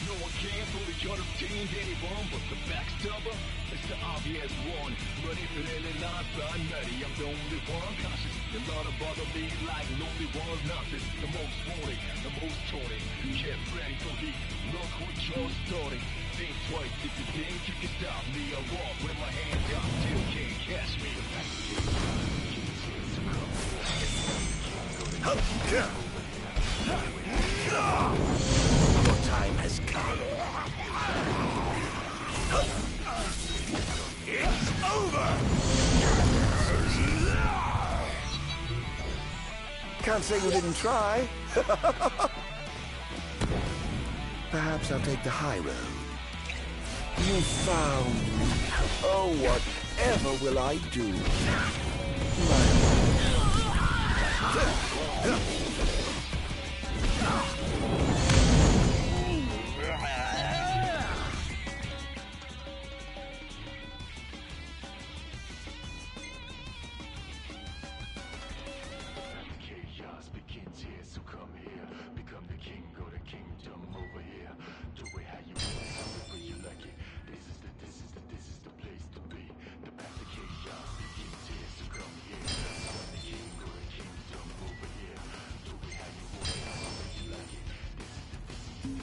No one can fully contain any bomb, but the backstabber is the obvious one. But if it ain't not by nutty, I'm the only one cautious. A lot of bother me like lonely ones, nothing. The most wanted, the most taunted. Get ready for heat, look what you're starting. Think twice if you think you can stop me. I walk with my hands out, still can't catch me. Your time has come. It's over! Can't say you didn't try. Perhaps I'll take the high road. You found me. Oh, whatever will I do? Chaos begins here, so come here. Become the king, go to kingdom over here. Do it how you want it, however you like it. This is the place to be. The path to chaos begins here, so come here. Become the king, go to kingdom over here. Do it how you want it, however you like it. This is the place to be.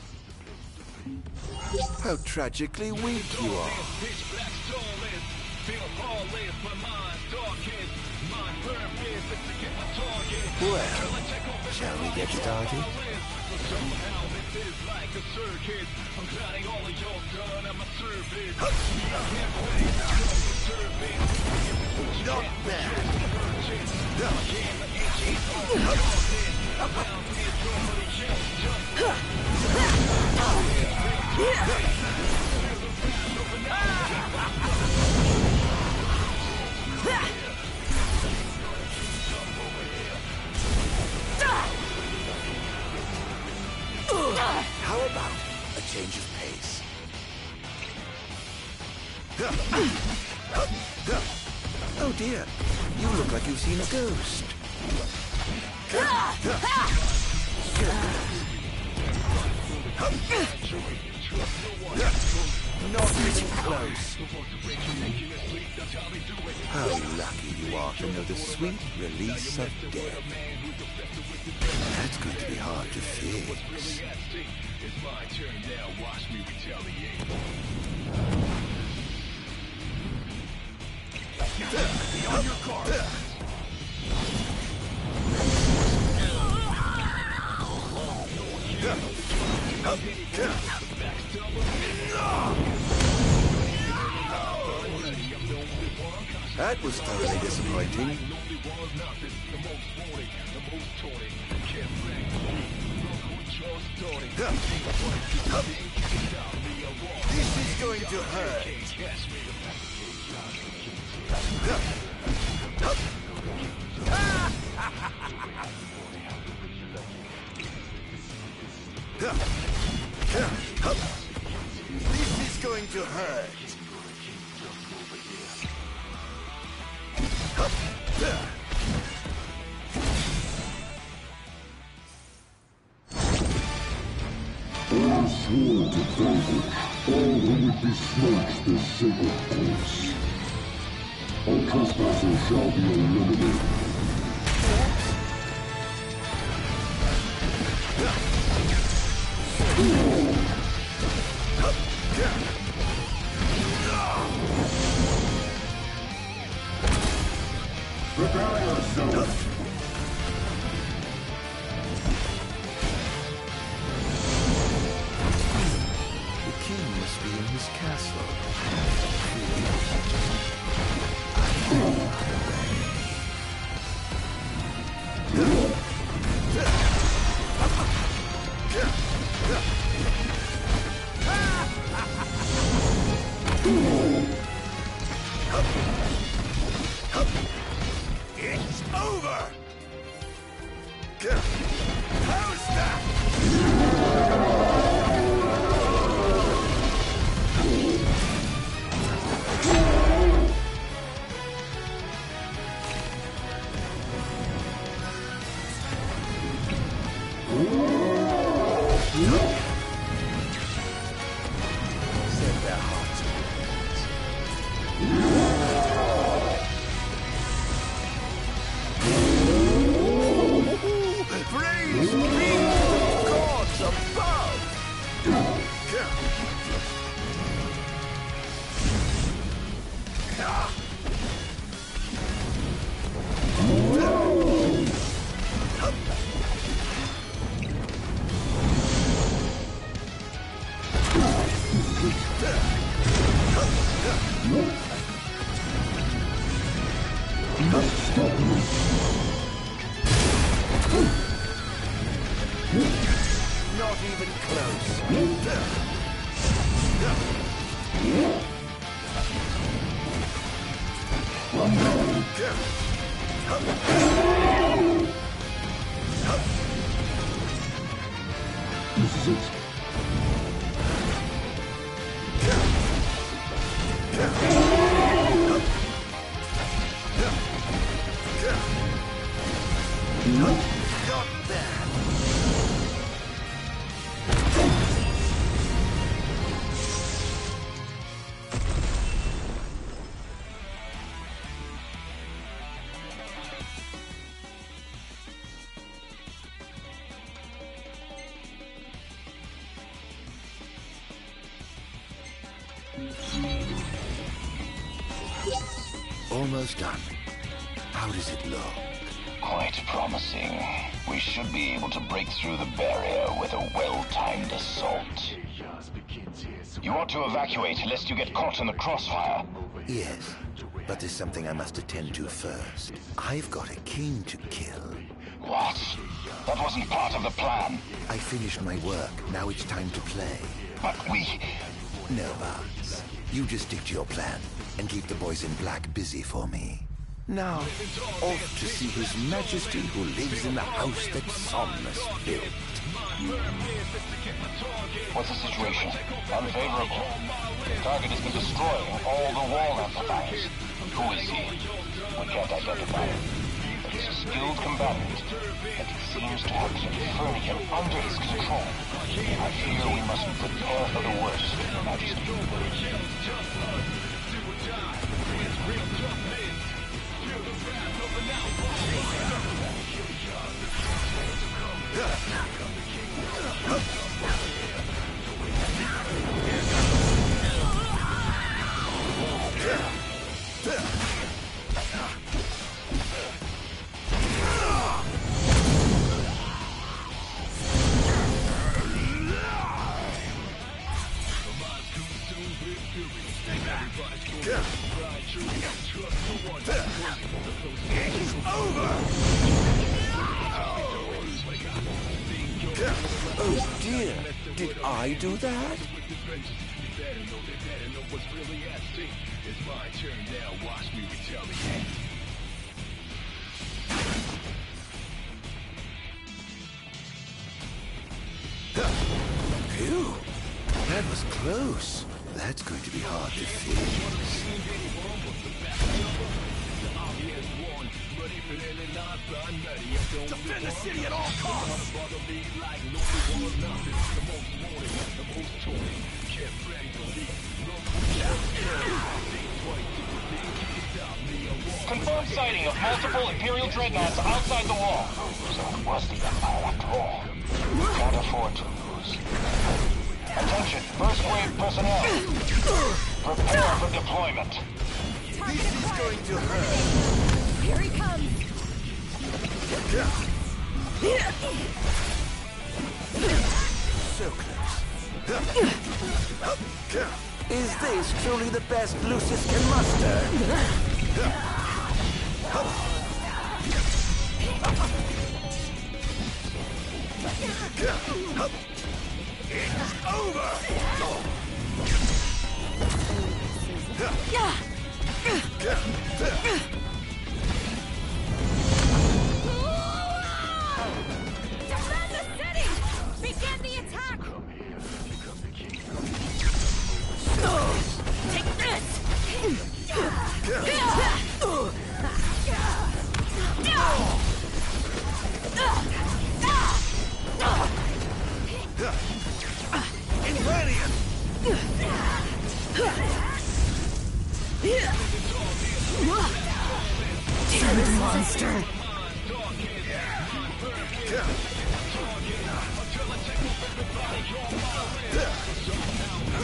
How tragically weak you are. Pitch black stormless, feel lawless, my mind's darkest. Mind purpose is to get my target. Well, shall we get started? Somehow this is like a circus. I'm clowning all of your gun at my service. Not How about a change of pace? Oh dear, you look like you've seen a ghost. Not even close. How lucky you are to know the sweet release of death. That's going to be hard to fix. It's my turn now, watch me retaliate. Be on your guard. That was thoroughly disappointing. This is going to hurt. This is going to hurt. I swore to vanquish all who would besmirch this sacred place. All trespassers shall be eliminated. Prepare yourself. The king must be in his castle. It's over! How's that? Set their hearts praise be to the gods above! Not even close. This is it. Not bad. Almost done. How does it look? Quite promising. We should be able to break through the barrier with a well-timed assault. You ought to evacuate lest you get caught in the crossfire. Yes, but there's something I must attend to first. I've got a king to kill. What? That wasn't part of the plan. I finished my work. Now it's time to play. But we... No buts. You just stick to your plan and keep the boys in black busy for me. Now, off to see His Majesty who lives in the house that Somnus built. What's the situation? Unfavorable. The target has been destroying all the wall amplifiers. Who is he? We can't identify him. But He's a skilled combatant, and he seems to have Infernium under his control. I fear we must prepare for the worst, Your Majesty. Oh dear, did I do that? Phew, that was close. That's going to be hard to fix. Defend the city at all costs! Confirmed sighting of multiple Imperial dreadnoughts outside the wall. So it was the Empire after all. We can't afford to lose. Attention, first wave personnel. Prepare for deployment. This is going to hurt. Here he comes. So close. Is this truly the best Lucius can muster? It's over! Defend the city! Begin the attack! Take this! Timid monster!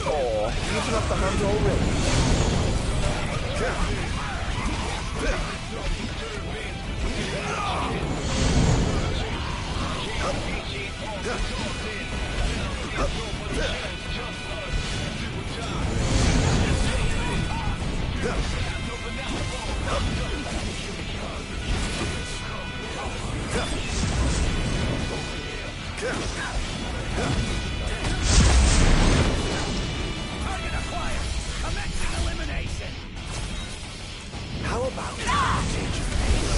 Oh, using up the hunt already. How about change of pace?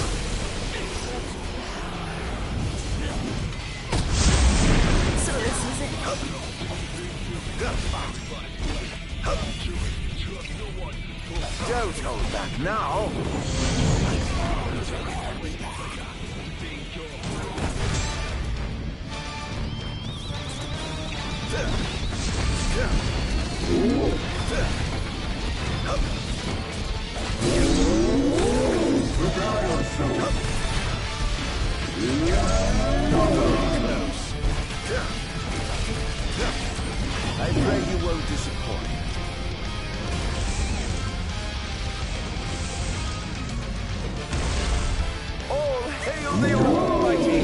So this is it. Don't hold back now. I pray you won't disappoint. All hail the Almighty!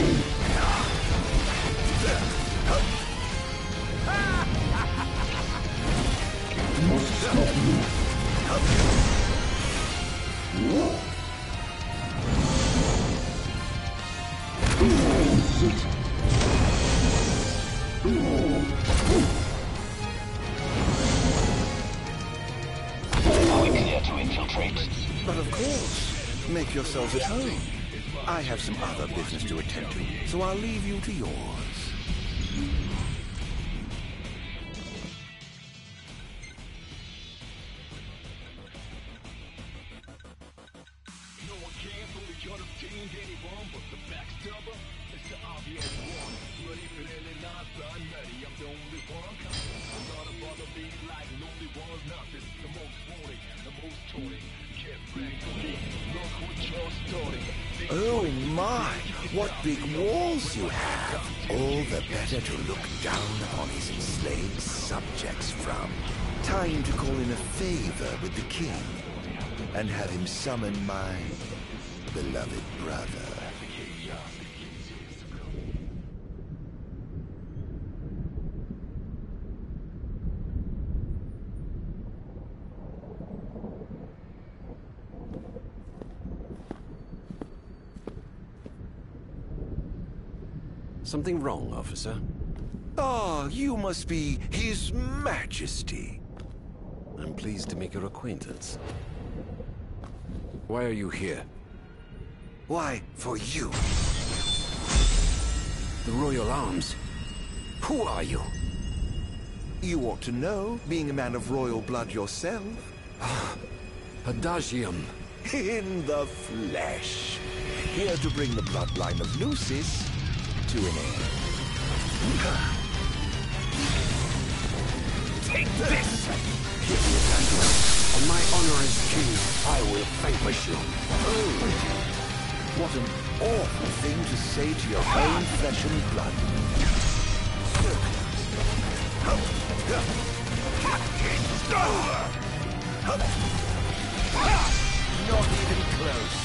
Are we clear to infiltrate? But of course, make yourselves at home. I have some other business to attend to, so I'll leave you to yours. No one can fully understand change anyone, but the backstabber is the obvious one. But if it ain't not done, Nutty, I'm the only one. I'm not about to be like lonely ones, not this. The most wanted, the most taunting. Get ready for me, look what you're starting. Oh my, what big walls you have! All the better to look down upon his enslaved subjects from. Time to call in a favor with the king, and have him summon my beloved brother. Something wrong, officer? Ah, you must be His Majesty. I'm pleased to make your acquaintance. Why are you here? Why, for you. The Royal Arms. Who are you? You ought to know, being a man of royal blood yourself. Adagium. In the flesh. Here to bring the bloodline of Lucis to an end. Take this! On my honor as king, I will vanquish you. Oh, what an awful thing to say to your own flesh and blood. Not even close.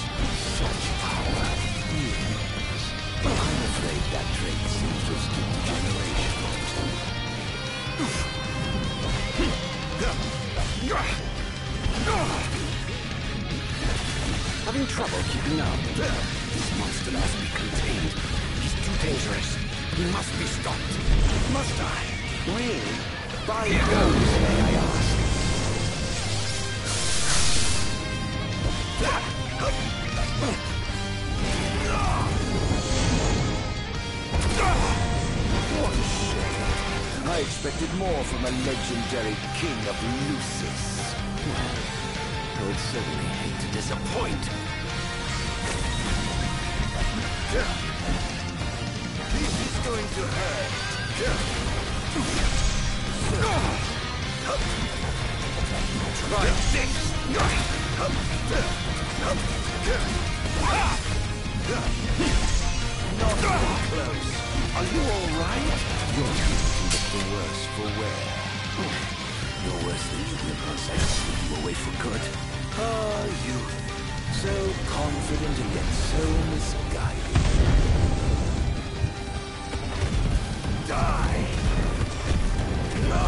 Such power. Yes. I'm afraid that trait seems to have skipped generations. Having trouble keeping up. This monster must be contained. He's too dangerous. He must be stopped. Must I? Really? By goes, may I ask? What a shame. I expected more from a legendary king of Lucis. I would certainly hate to disappoint. This is going to hurt. Try this. Not even close. Are you all right? You're looking the worse for wear. You're worse than you, once I slip you away for good. Ah, youth. So confident and yet so misguided. Die! No!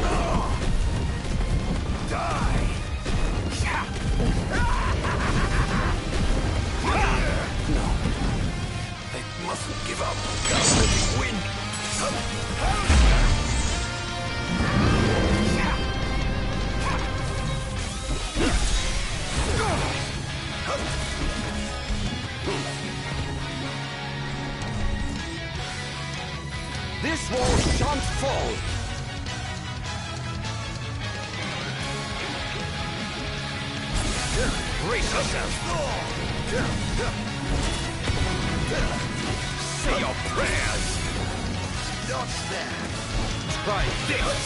No! Die! No. I mustn't give up. God, let me win. This wall shan't fall! Brace yourself. Say your prayers. Not that. Try this.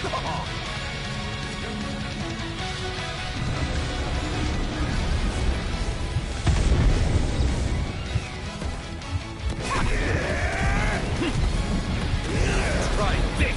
Try this.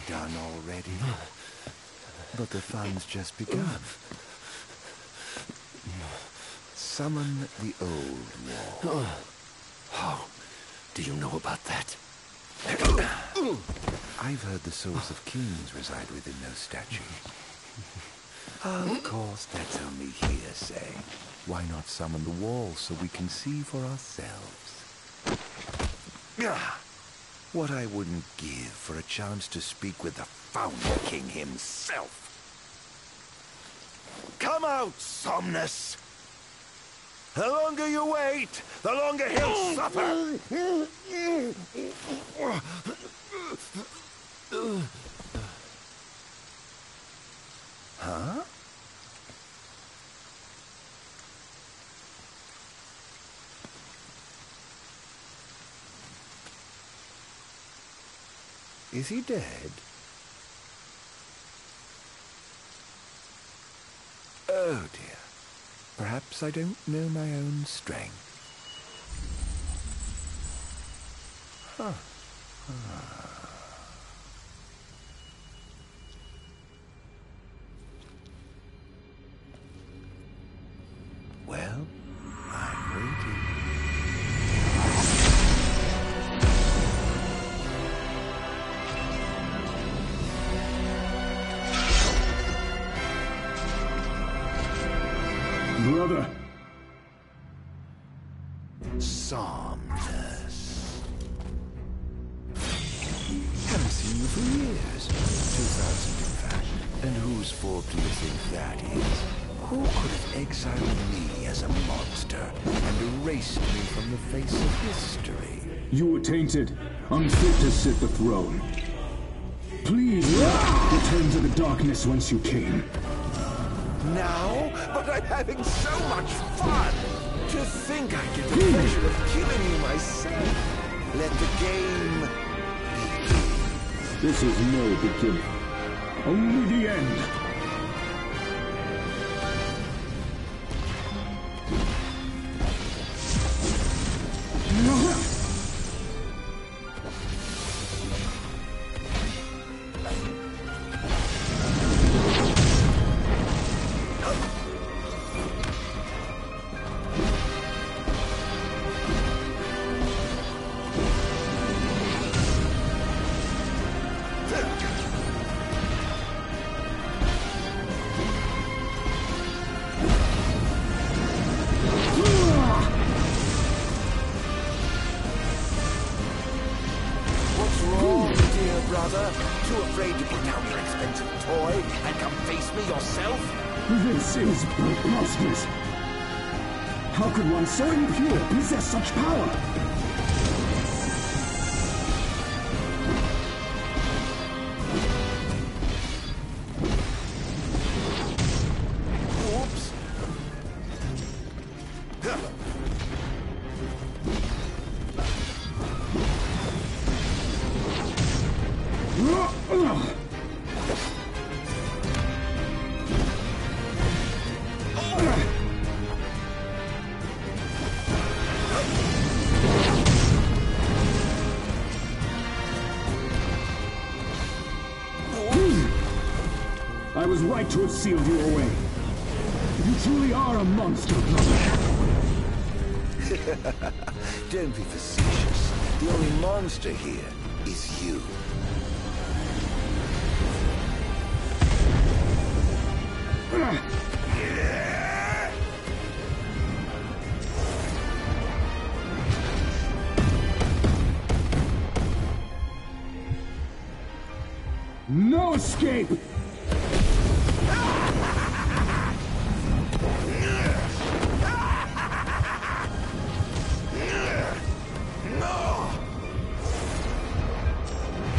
Done already? But the fun's just begun. Summon the old wall. How do you know about that? I've heard the souls of kings reside within those statues. Of course, that's only hearsay. Why not summon the wall so we can see for ourselves? What I wouldn't give for a chance to speak with the Founder King himself. Come out, Somnus! The longer you wait, the longer he'll suffer! Huh? Is he dead? Oh dear. Perhaps I don't know my own strength. Huh. Well, I'm waiting. Brother. Somnus. Haven't seen you for years. 2,000 in fact. And whose fault do you think that is? Who could have exiled me as a monster and erased me from the face of history? You were tainted, unfit to sit the throne. Please, return to the darkness whence you came. Now? But I'm having so much fun! To think I get the pleasure of killing you myself. Let the game begin. This is no beginning. Only the end. Too afraid to put down your expensive toy and come face me yourself? This is preposterous. How could one so impure possess such power? Oops. I was right to have sealed you away. You truly are a monster, brother. Don't be facetious. The only monster here is you. No escape!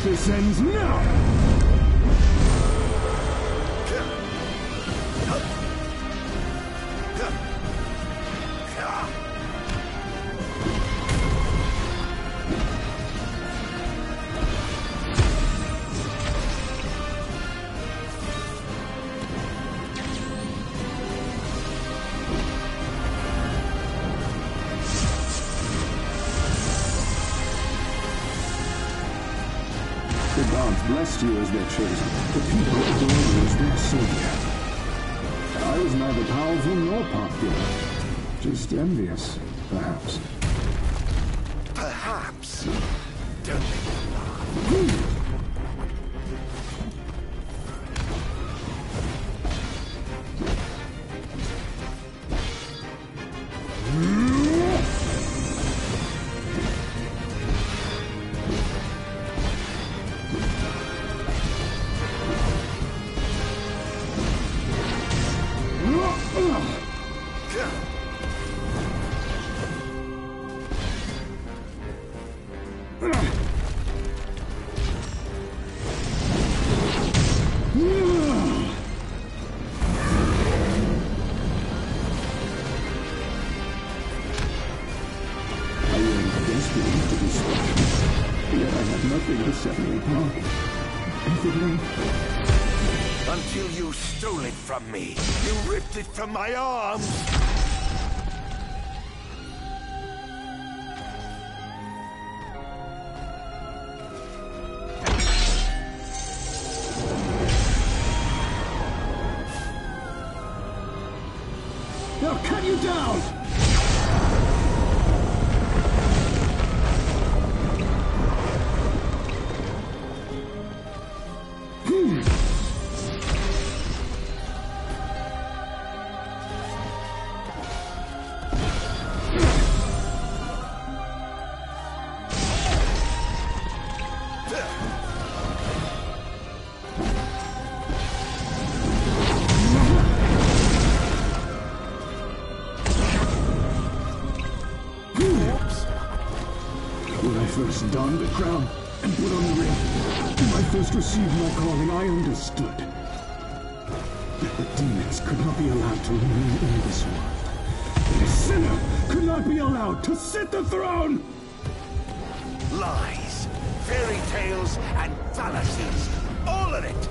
This ends now! The gods blessed you as their chosen. The people adored you as their savior. I was neither powerful nor popular. Just envious, perhaps. Perhaps. Don't make me laugh. Until you stole it from me. You ripped it from my arms. They'll cut you down! First donned the crown and put on the ring. When I first received my calling, I understood that the demons could not be allowed to remain in this world. That a sinner could not be allowed to sit the throne! Lies, fairy tales, and fallacies. All of it!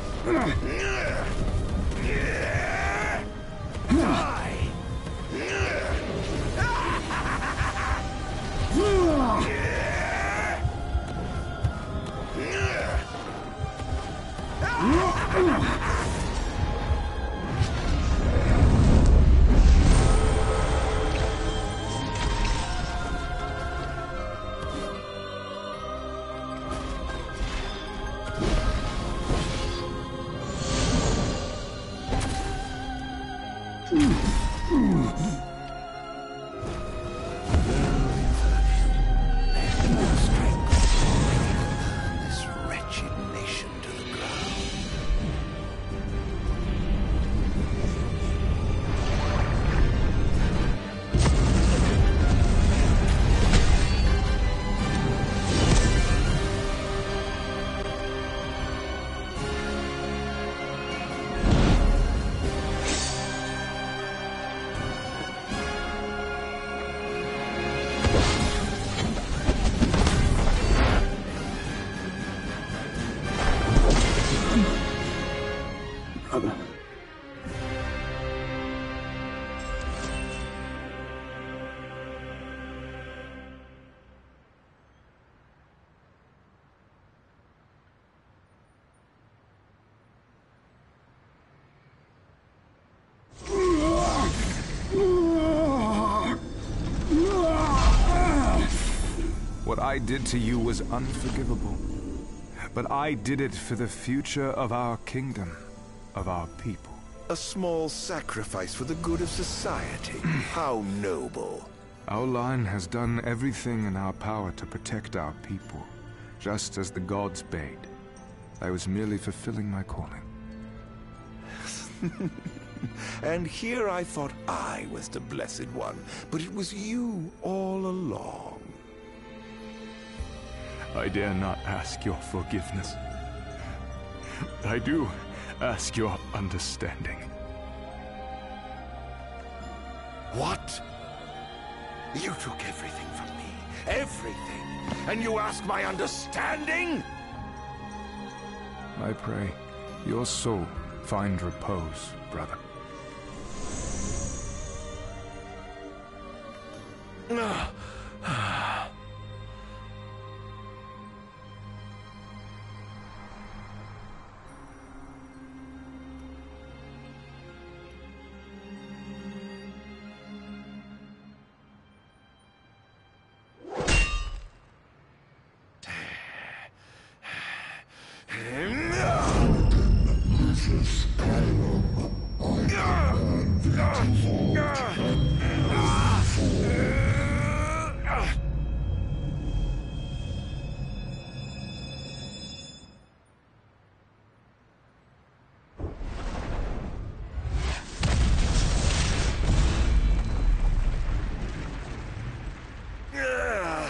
Die! What I did to you was unforgivable. But I did it for the future of our kingdom, of our people. A small sacrifice for the good of society. How noble. Our line has done everything in our power to protect our people, just as the gods bade. I was merely fulfilling my calling. And here I thought I was the Blessed One, but it was you all along. I dare not ask your forgiveness. I do ask your understanding. What? You took everything from me. Everything. And you ask my understanding? I pray your soul find repose, brother.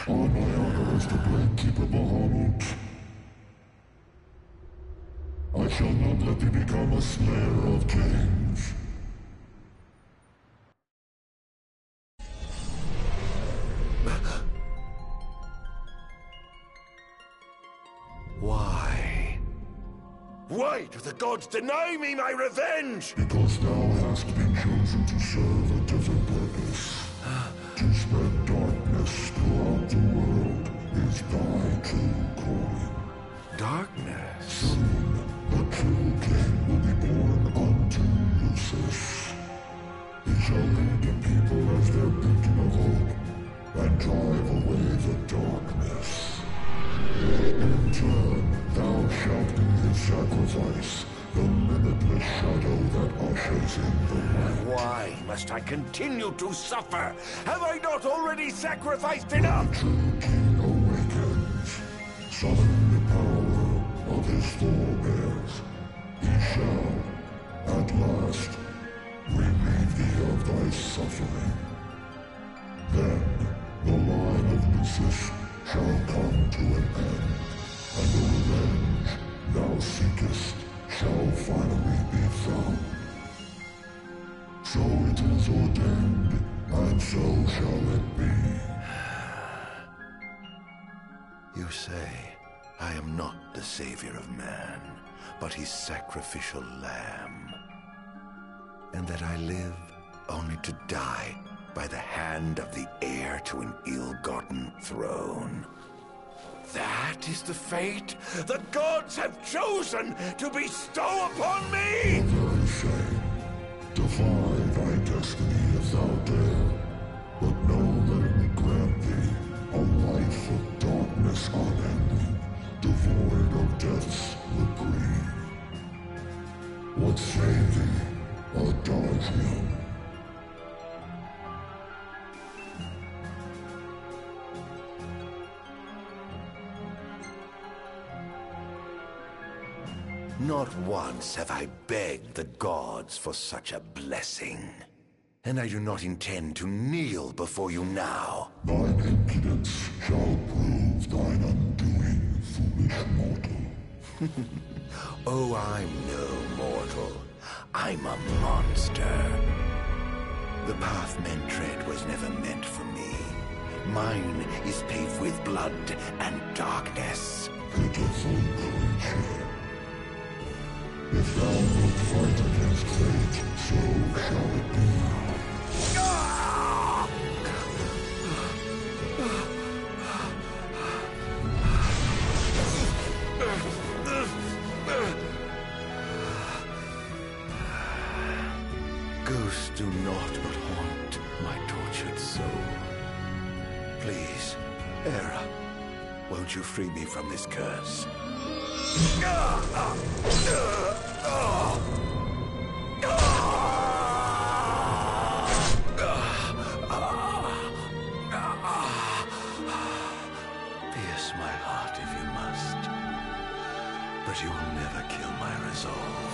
On my honor as the Great Keeper Bahamut, I shall not let thee become a slayer of kings. Why? Why do the gods deny me my revenge? Because thou hast been chosen to serve a different purpose. To spread darkness throughout the world is thy true calling. Darkness? Soon, a true king will be born unto Lucis. He shall lead the people as their beacon of hope, and drive away the darkness. In turn, thou shalt be his sacrifice, the limitless shadow that ushers in the light. Why must I continue to suffer? Have I not already sacrificed enough? The true king awakens, summoning the power of his forebears. He shall, at last, relieve thee of thy suffering. Then, the line of Lucis shall come to an end, and the revenge thou seekest shall finally be found. So it is ordained, and so shall it be. You say I am not the savior of man, but his sacrificial lamb, and that I live only to die by the hand of the heir to an ill-gotten throne. That is the fate the gods have chosen to bestow upon me! The very same. Defy thy destiny if thou dare, but know that it will grant thee a life of darkness unending, devoid of death's reprieve. What say thee, Ardyn? Not once have I begged the gods for such a blessing. And I do not intend to kneel before you now. Thine impudence shall prove thine undoing, foolish mortal. Oh, I'm no mortal. I'm a monster. The path men tread was never meant for me. Mine is paved with blood and darkness. Pitiful creature. If thou wilt fight against fate, so shall it be. Ghosts do naught but haunt my tortured soul. Please, Hera, won't you free me from this curse? Pierce my heart if you must, but you will never kill my resolve.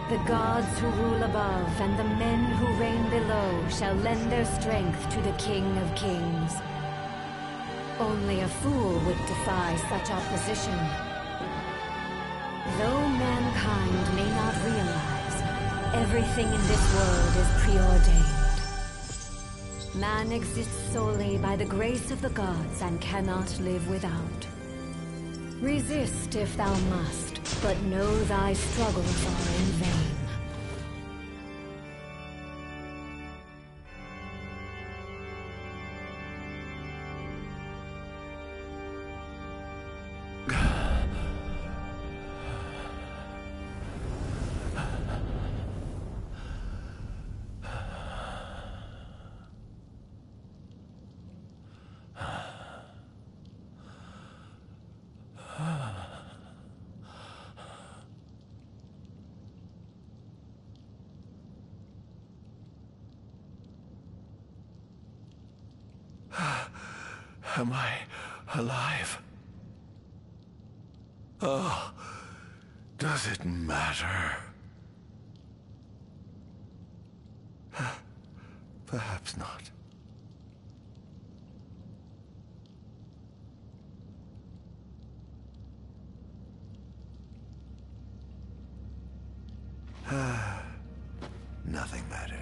The gods who rule above and the men who reign below shall lend their strength to the King of Kings. Only a fool would defy such opposition. Though mankind may not realize, everything in this world is preordained. Man exists solely by the grace of the gods and cannot live without. Resist if thou must, but know thy struggles are in vain. Am I alive? Oh, does it matter? Perhaps not. Nothing matters.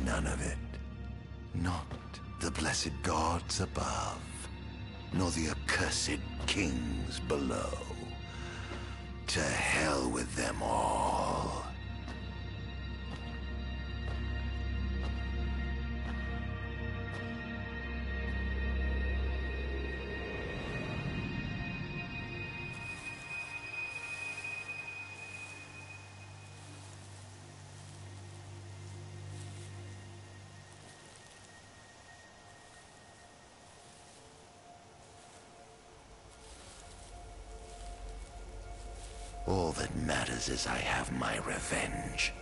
None of it. Not the blessed gods above, nor the accursed kings below. To hell with them all. All that matters is I have my revenge.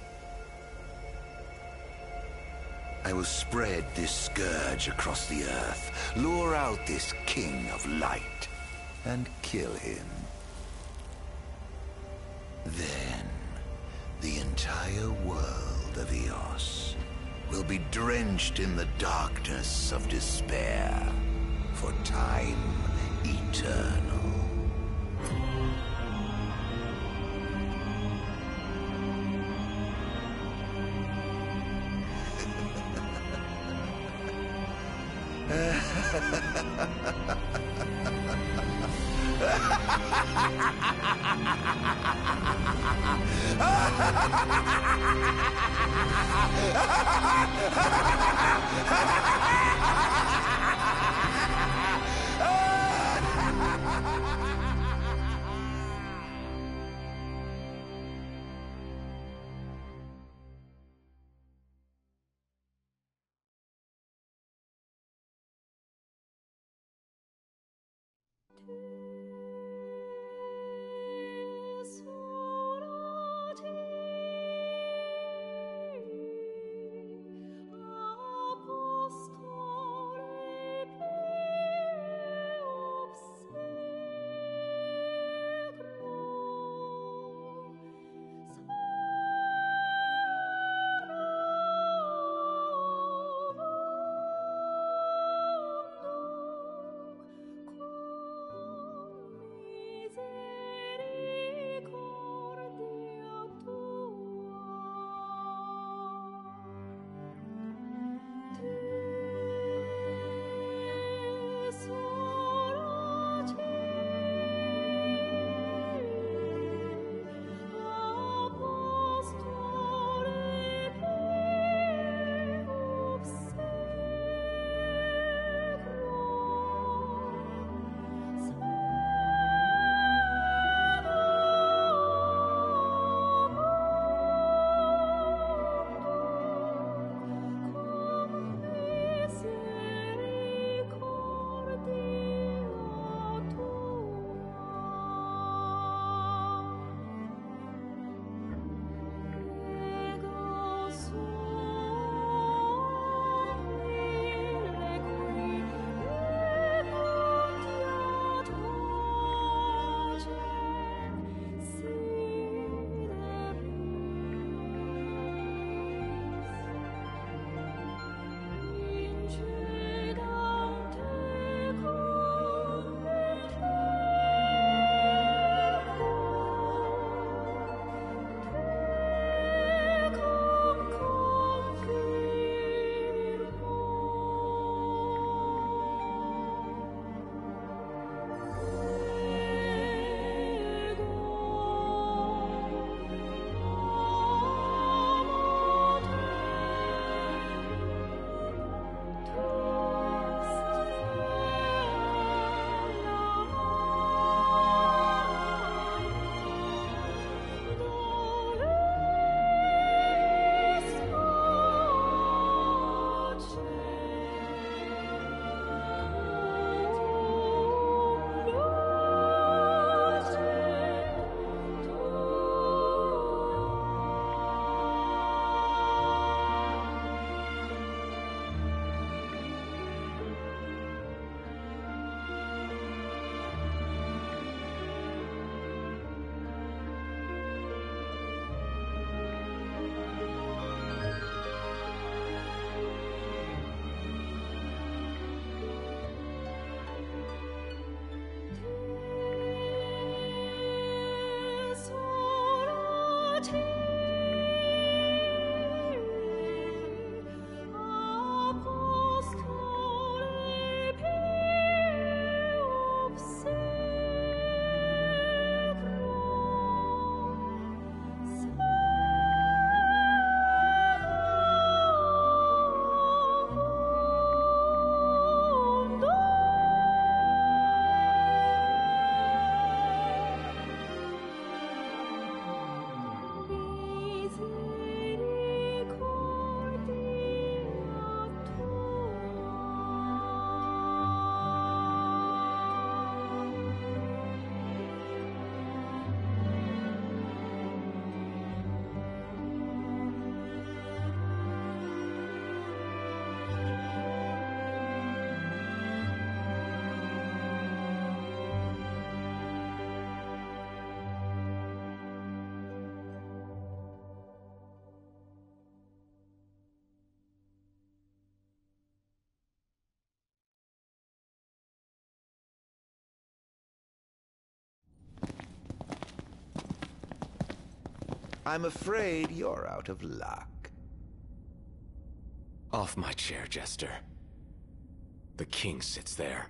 I will spread this scourge across the earth, lure out this king of light, and kill him. Then, the entire world of Eos will be drenched in the darkness of despair for time eternal. I'm afraid you're out of luck. Off my chair, Jester. The king sits there.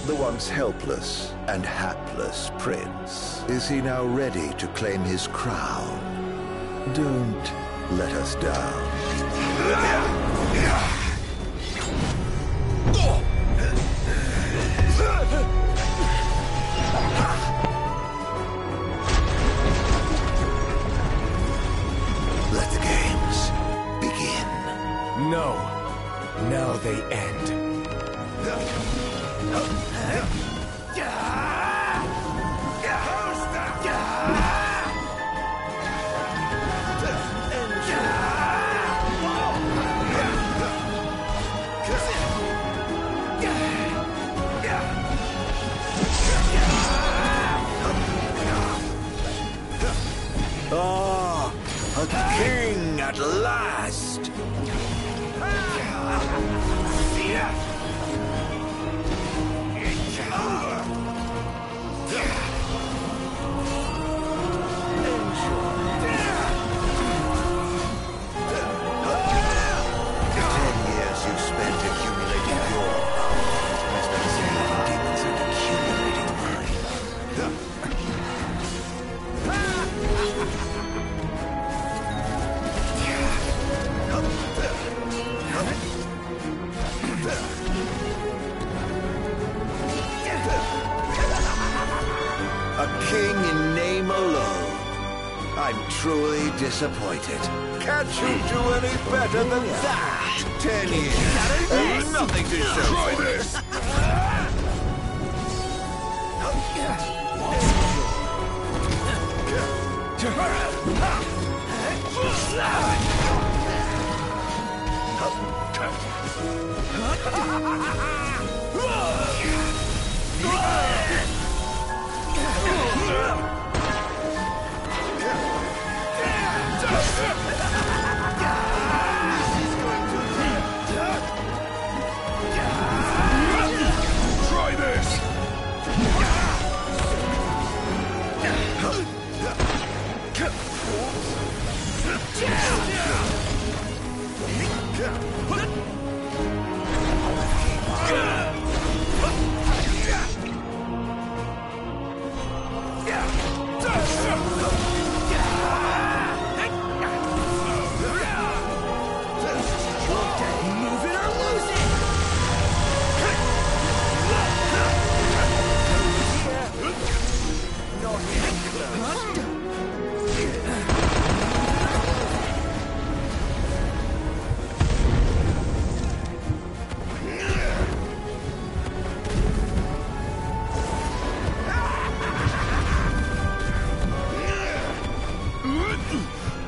The once helpless and hapless prince. Is he now ready to claim his crown? Don't let us down. Let the games begin. No. Now they end. Who's that? king in name alone. I'm truly disappointed. Can't you do any better than that? 10 years. Nothing to show. Try this. Try this!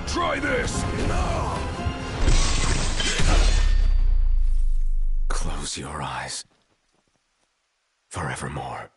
Try this! Close your eyes. Forevermore.